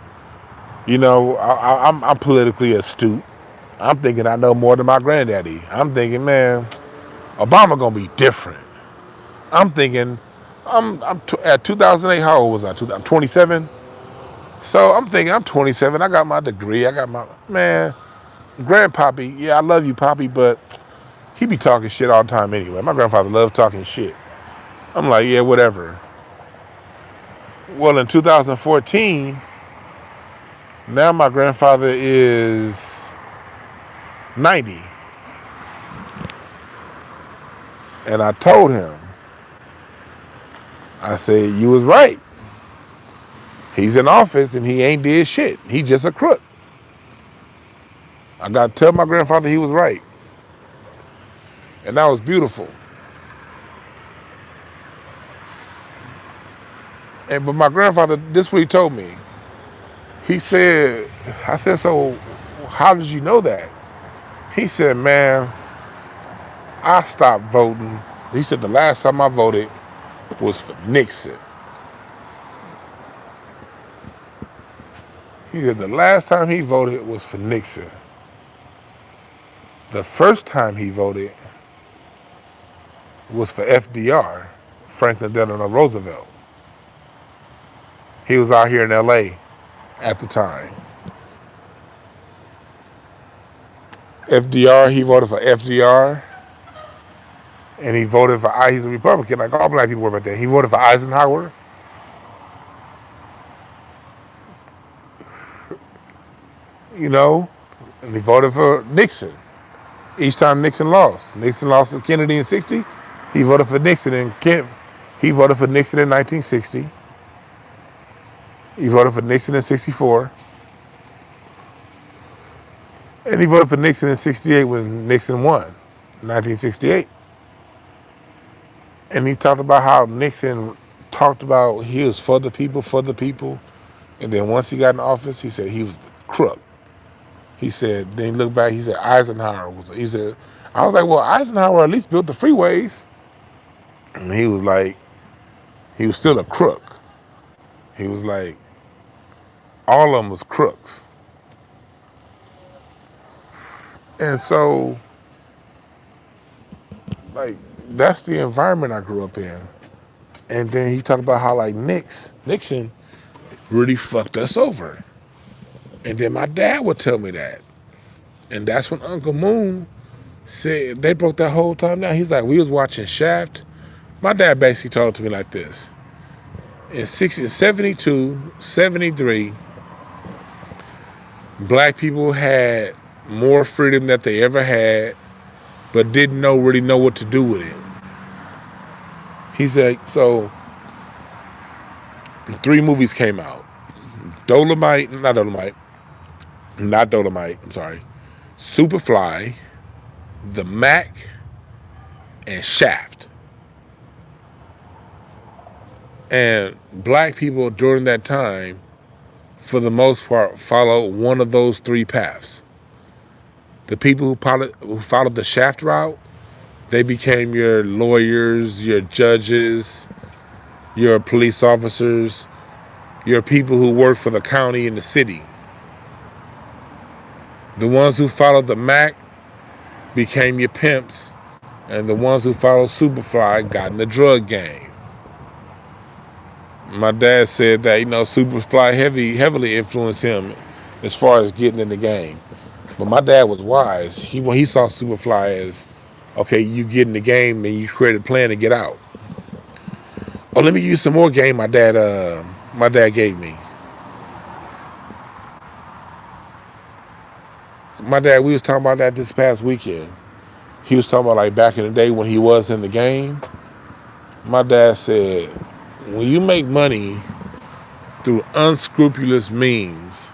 You know, I'm politically astute. I'm thinking I know more than my granddaddy. I'm thinking, man, Obama gonna be different. I'm thinking, at 2008, how old was I? I'm 27. So I'm thinking I'm 27. I got my degree. I got my, man, grandpappy. Yeah, I love you, Poppy, but he be talking shit all the time anyway. My grandfather loved talking shit. I'm like, yeah, whatever. Well, in 2014, now my grandfather is 90. And I told him, I said, you was right. He's in office and he ain't did shit. He just a crook. I got to tell my grandfather he was right. And that was beautiful. But my grandfather, this is what he told me. He said, I said, so how did you know that? He said, man, I stopped voting. He said the last time I voted was for Nixon. He said the last time he voted was for Nixon. The first time he voted was for FDR, Franklin Delano Roosevelt. He was out here in LA at the time. FDR, he voted for FDR. And he voted for, he's a Republican, like all black people were back then. He voted for Eisenhower. You know, and he voted for Nixon. Each time Nixon lost to Kennedy in 60, he voted for Nixon he voted for Nixon in 1960. He voted for Nixon in 64. And he voted for Nixon in 68 when Nixon won, 1968. And he talked about how Nixon talked about he was for the people. And then once he got in office, he said he was the crook. He said, then he looked back, he said Eisenhower I was like, well, Eisenhower at least built the freeways. And he was like, he was still a crook. He was like, all of them was crooks. And so, like, that's the environment I grew up in. And then he talked about how, like, Nixon really fucked us over. And then my dad would tell me that. And that's when Uncle Moon said, they broke that whole time down. He's like, we was watching Shaft. My dad basically told it to me like this. In 72, 73, black people had more freedom that they ever had, but didn't really know what to do with it. He said, so 3 movies came out. Superfly, The Mac, and Shaft. And black people during that time, for the most part, followed one of those 3 paths. The people who followed the Shaft route, they became your lawyers, your judges, your police officers, your people who work for the county and the city. The ones who followed the Mac became your pimps, and the ones who followed Superfly got in the drug game. My dad said that, Superfly heavily influenced him as far as getting in the game. But my dad was wise. He saw Superfly as, okay, you get in the game and you create a plan to get out. Oh, let me give you some more game my dad gave me. My dad, we was talking about that this past weekend. He was talking about, like, back in the day when he was in the game. My dad said, when you make money through unscrupulous means,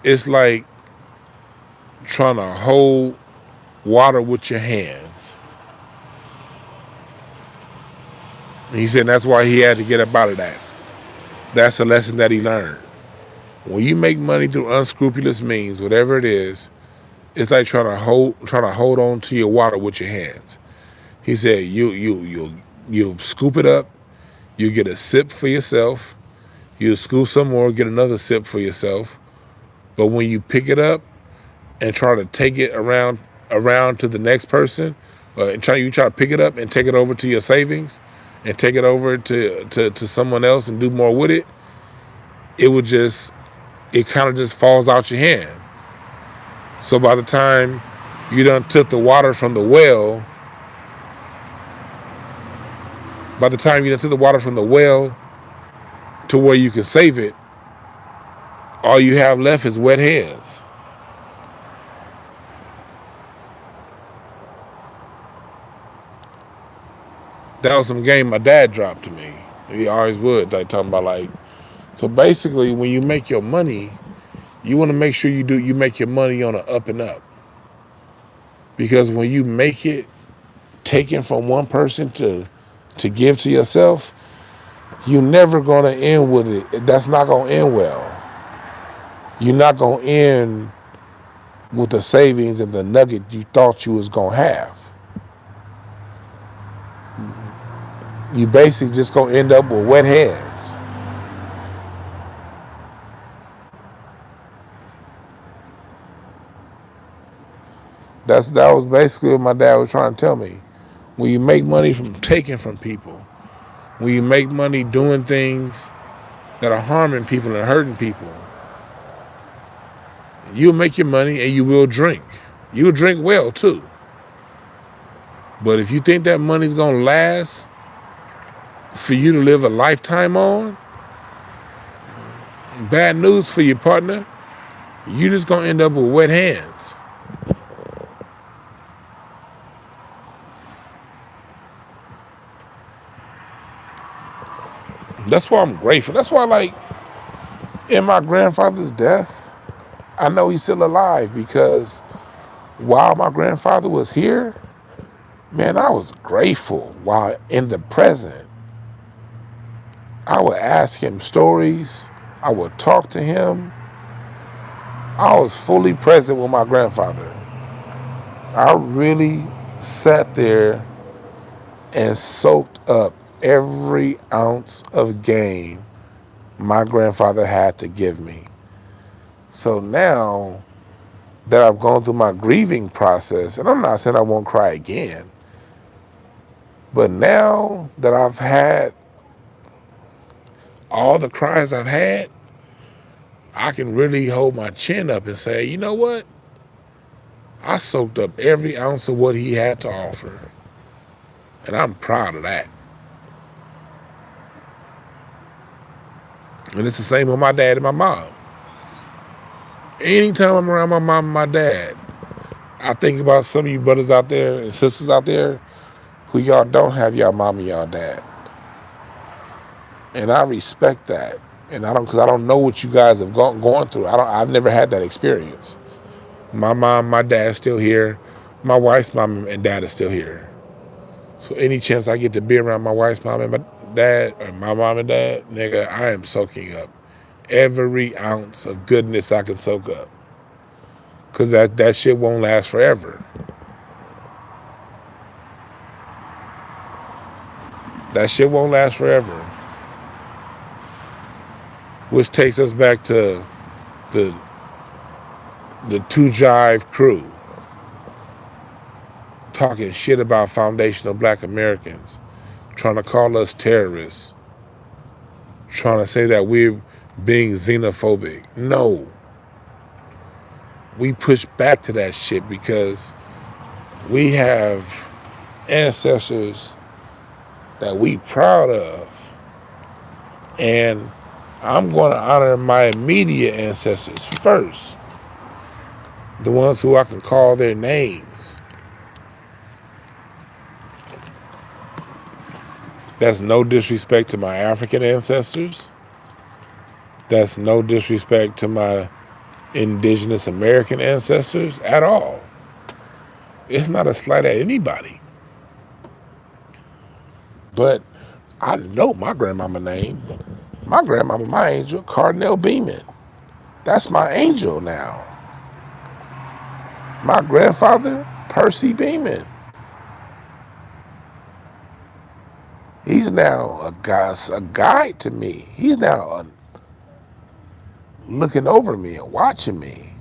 it's like trying to hold water with your hands. And he said that's why he had to get up out of that. That's a lesson that he learned. When you make money through unscrupulous means, whatever it is, it's like trying to hold on to your water with your hands. He said you scoop it up, You get a sip for yourself. You scoop some more, get another sip for yourself. But when you pick it up and try to take it around to the next person, you try to pick it up and take it over to your savings and take it over to someone else and do more with it, it kind of just falls out your hand. So by the time you done took the water from the well, to where you can save it, all you have left is wet hands. That was some game my dad dropped to me. He always would. Like talking about like, so basically when you make your money, you want to make sure you make your money on an up and up. Because when you make it taken from one person to give to yourself, you're never gonna end with it. That's not gonna end well. You're not gonna end with the savings and the nugget you thought you was gonna have. You basically just gonna end up with wet hands. That was basically what my dad was trying to tell me. When you make money from taking from people, when you make money doing things that are harming people and hurting people, you'll make your money and you will drink. You'll drink well too. But if you think that money's gonna last for you to live a lifetime on, bad news for your partner. You're just gonna end up with wet hands. That's why I'm grateful. That's why, like, in my grandfather's death, I know he's still alive, because while my grandfather was here, man, I was grateful. While in the present, I would ask him stories. I would talk to him. I was fully present with my grandfather. I really sat there and soaked up every ounce of game my grandfather had to give me. So now that I've gone through my grieving process, and I'm not saying I won't cry again, but now that I've had all the cries I've had, I can really hold my chin up and say, you know what? I soaked up every ounce of what he had to offer. And I'm proud of that. And it's the same with my dad and my mom. Anytime I'm around my mom and my dad, I think about some of you brothers out there and sisters out there who y'all don't have y'all mom and y'all dad. And I respect that. And because I don't know what you guys have gone through. I've never had that experience. My mom, my dad's still here. My wife's mom and dad is still here. So any chance I get to be around my wife's mom and my dad, or my mom and dad, nigga, I am soaking up every ounce of goodness I can soak up. Because that shit won't last forever. That shit won't last forever. Which takes us back to the Jive crew talking shit about foundational black Americans, trying to call us terrorists, trying to say that we're being xenophobic. No. We push back to that shit because we have ancestors that we proud of. And I'm going to honor my immediate ancestors first. The ones who I can call their names. That's no disrespect to my African ancestors. That's no disrespect to my indigenous American ancestors at all. It's not a slight at anybody. But I know my grandmama name. My grandmama, my angel, Cardinal Beeman. That's my angel now. My grandfather, Percy Beeman. He's now a guide to me. He's now looking over me and watching me.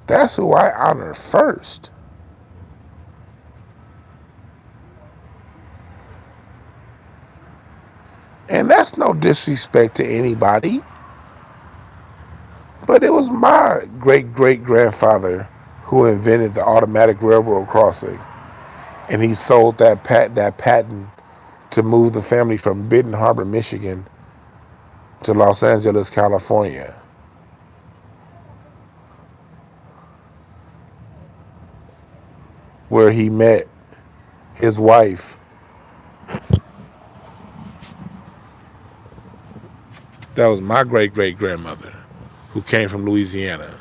That's who I honor first. And that's no disrespect to anybody. But it was my great-great-grandfather who invented the automatic railroad crossing. And he sold that patent to move the family from Benton Harbor, Michigan to Los Angeles, California. Where he met his wife. That was my great-great-grandmother, who came from Louisiana.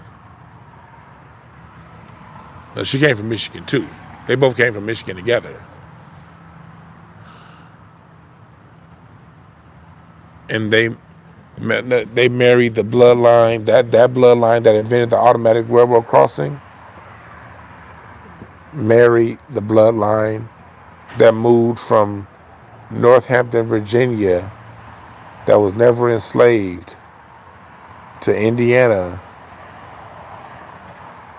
No, she came from Michigan, too. They both came from Michigan together. And they married the bloodline, that bloodline that invented the automatic railroad crossing, married the bloodline that moved from Northampton, Virginia, that was never enslaved, to Indiana,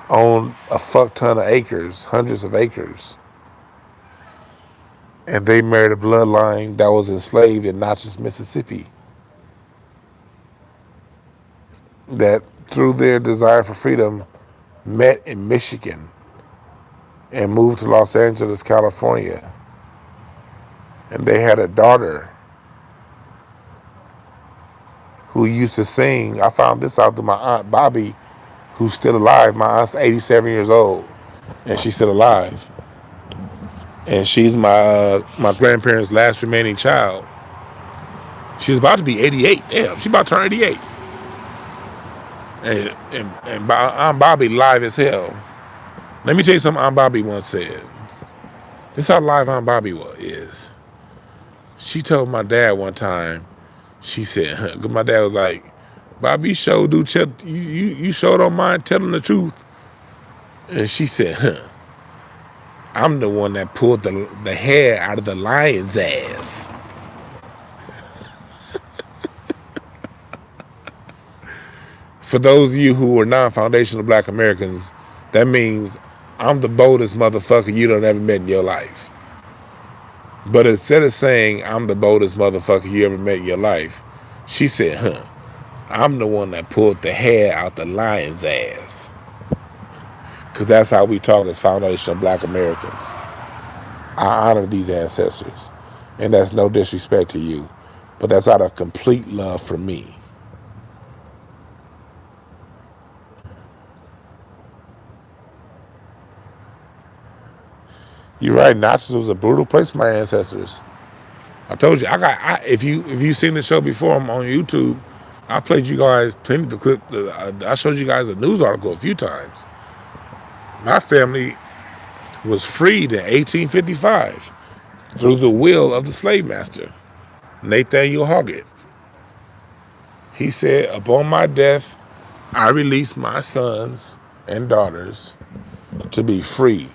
owned a fuck ton of acres, hundreds of acres. And they married a bloodline that was enslaved in Natchez, Mississippi, that through their desire for freedom met in Michigan and moved to Los Angeles, California. And they had a daughter who used to sing. I found this out through my Aunt Bobby, who's still alive. My aunt's 87 years old, and she's still alive. And she's my grandparents' last remaining child. She's about to be 88. Damn, she's about to turn 88. And Aunt Bobby live as hell. Let me tell you something Aunt Bobby once said. This is how live Aunt Bobby is. She told my dad one time, she said, because my dad was like, Bobby, you sure don't mind telling the truth. And she said, I'm the one that pulled the hair out of the lion's ass. For those of you who are non-foundational black Americans, that means I'm the boldest motherfucker you don't ever met in your life. But instead of saying I'm the boldest motherfucker you ever met in your life, she said, I'm the one that pulled the hair out the lion's ass. Because that's how we talk as foundational black Americans. I honor these ancestors. And that's no disrespect to you. But that's out of complete love for me. You're right, Natchez was a brutal place for my ancestors. I told you, if you've seen the show before, I'm on YouTube. I played you guys plenty of the clip. I showed you guys a news article a few times. My family was freed in 1855 through the will of the slave master, Nathaniel Hoggett. He said, upon my death, I release my sons and daughters to be free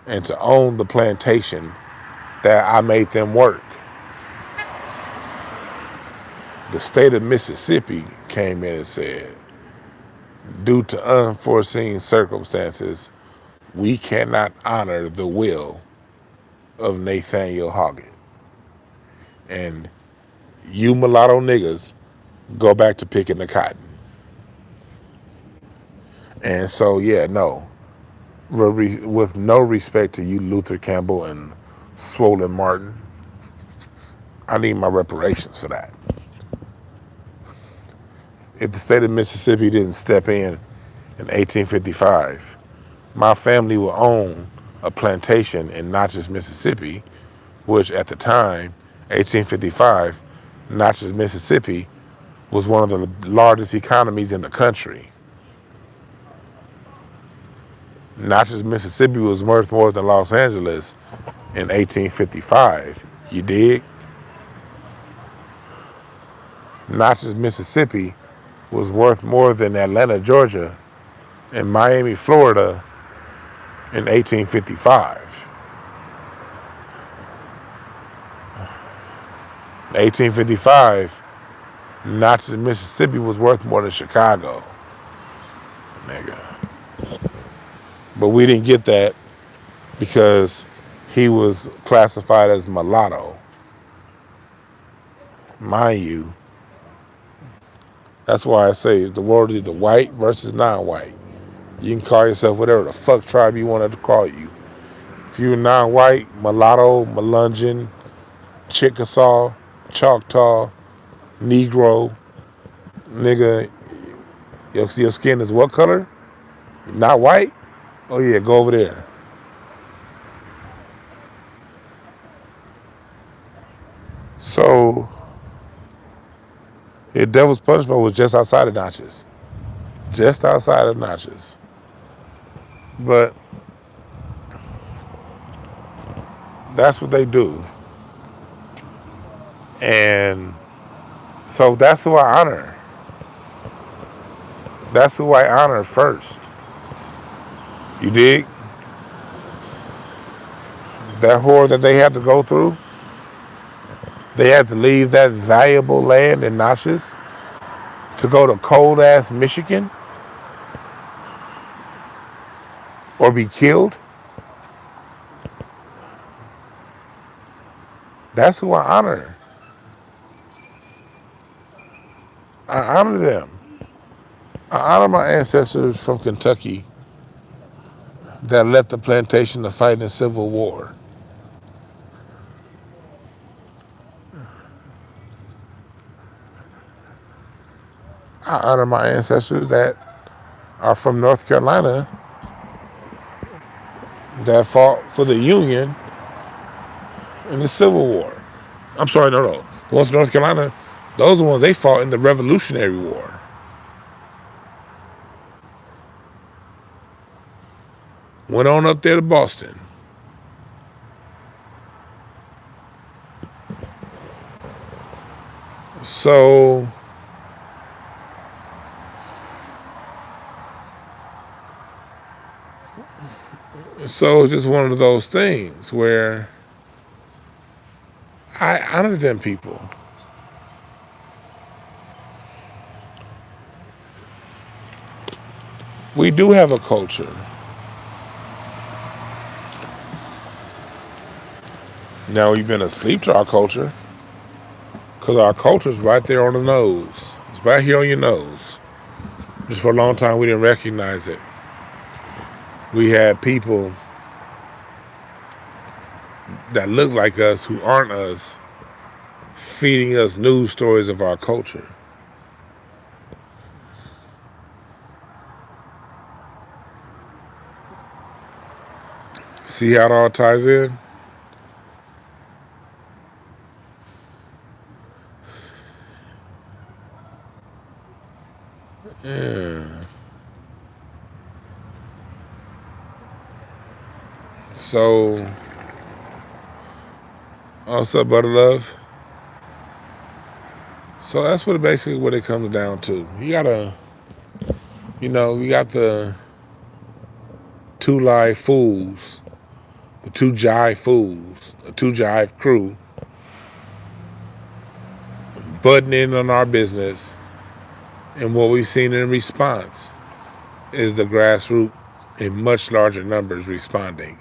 and to own the plantation that I made them work. The state of Mississippi came in and said, due to unforeseen circumstances, we cannot honor the will of Nathaniel Hoggett. And you mulatto niggas go back to picking the cotton. And so, yeah, no. With no respect to you, Luther Campbell and Swollen Martin, I need my reparations for that. If the state of Mississippi didn't step in 1855, my family will own a plantation in Natchez, Mississippi, which at the time, 1855, Natchez, Mississippi, was one of the largest economies in the country. Natchez, Mississippi was worth more than Los Angeles in 1855. You dig? Natchez, Mississippi was worth more than Atlanta, Georgia, and Miami, Florida in 1855. In 1855, Natchez, Mississippi was worth more than Chicago. Nigga. But we didn't get that because he was classified as mulatto. Mind you, that's why I say the world is the white versus non-white. You can call yourself whatever the fuck tribe you wanted to call you. If you're non-white, mulatto, Melungeon, Chickasaw, Choctaw, Negro, nigga, your skin is what color? Not white? Oh yeah, go over there. So, the Devil's Punishment was just outside of Natchez. Just outside of Natchez. But that's what they do. And so that's who I honor. That's who I honor first. You dig? That horror that they had to go through. They had to leave that valuable land in Natchez to go to cold-ass Michigan or be killed. That's who I honor. I honor them. I honor my ancestors from Kentucky that left the plantation to fight in the Civil War. I honor my ancestors that are from North Carolina that fought for the Union in the Civil War. I'm sorry, no. The ones from North Carolina, those are the ones they fought in the Revolutionary War. Went on up there to Boston. So it's just one of those things where I honor them people. We do have a culture. Now we've been asleep to our culture because our culture's right there on the nose. It's right here on your nose. Just for a long time, we didn't recognize it. We had people that look like us who aren't us feeding us news stories of our culture. See how it all ties in? Yeah. So, what's up, Butter Love? So that's basically what it comes down to. You gotta, we got the two live fools, the two Jive fools, the two Jive crew, butting in on our business. And what we've seen in response is the grassroots in much larger numbers responding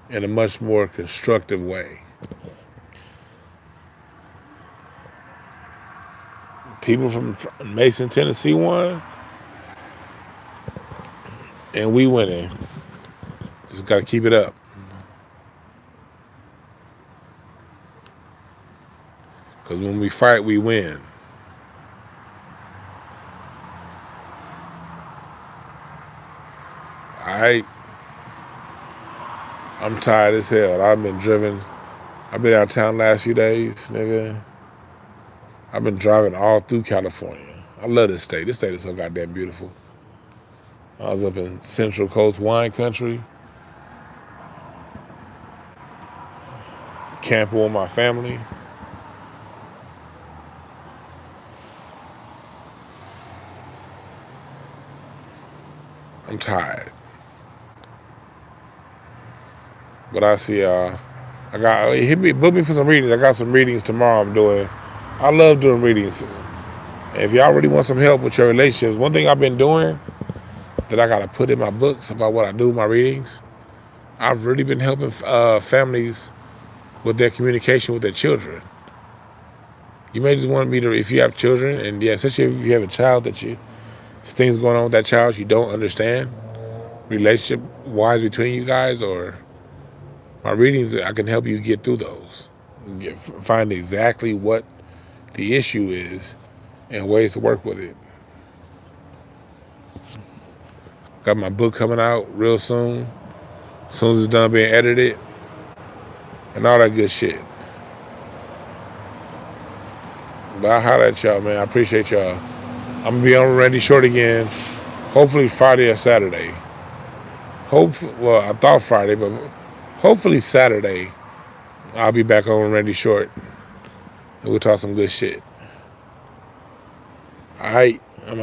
in a much more constructive way. People from Mason, Tennessee won, and we winning. Just got to keep it up. Because when we fight, we win. I'm tired as hell. I've been out of town last few days, nigga. I've been driving all through California. I love this state. This state is so goddamn beautiful. I was up in Central Coast wine country. Camping with my family. I'm tired. But I see y'all book me for some readings. I got some readings tomorrow I'm doing. I love doing readings. If y'all really want some help with your relationships, one thing I've been doing that I got to put in my books about what I do in my readings, I've really been helping families with their communication with their children. You may just want me to, if you have children, and yeah, especially if you have a child that there's things going on with that child you don't understand, relationship-wise between you guys, or my readings, I can help you get through those. Find exactly what the issue is and ways to work with it. Got my book coming out real soon. As soon as it's done being edited. And all that good shit. But I'll holler at y'all, man. I appreciate y'all. I'm going to be on Randy Short again. Hopefully Friday or Saturday. Well, I thought Friday, but hopefully Saturday I'll be back on Randy Short. And we'll talk some good shit. All right.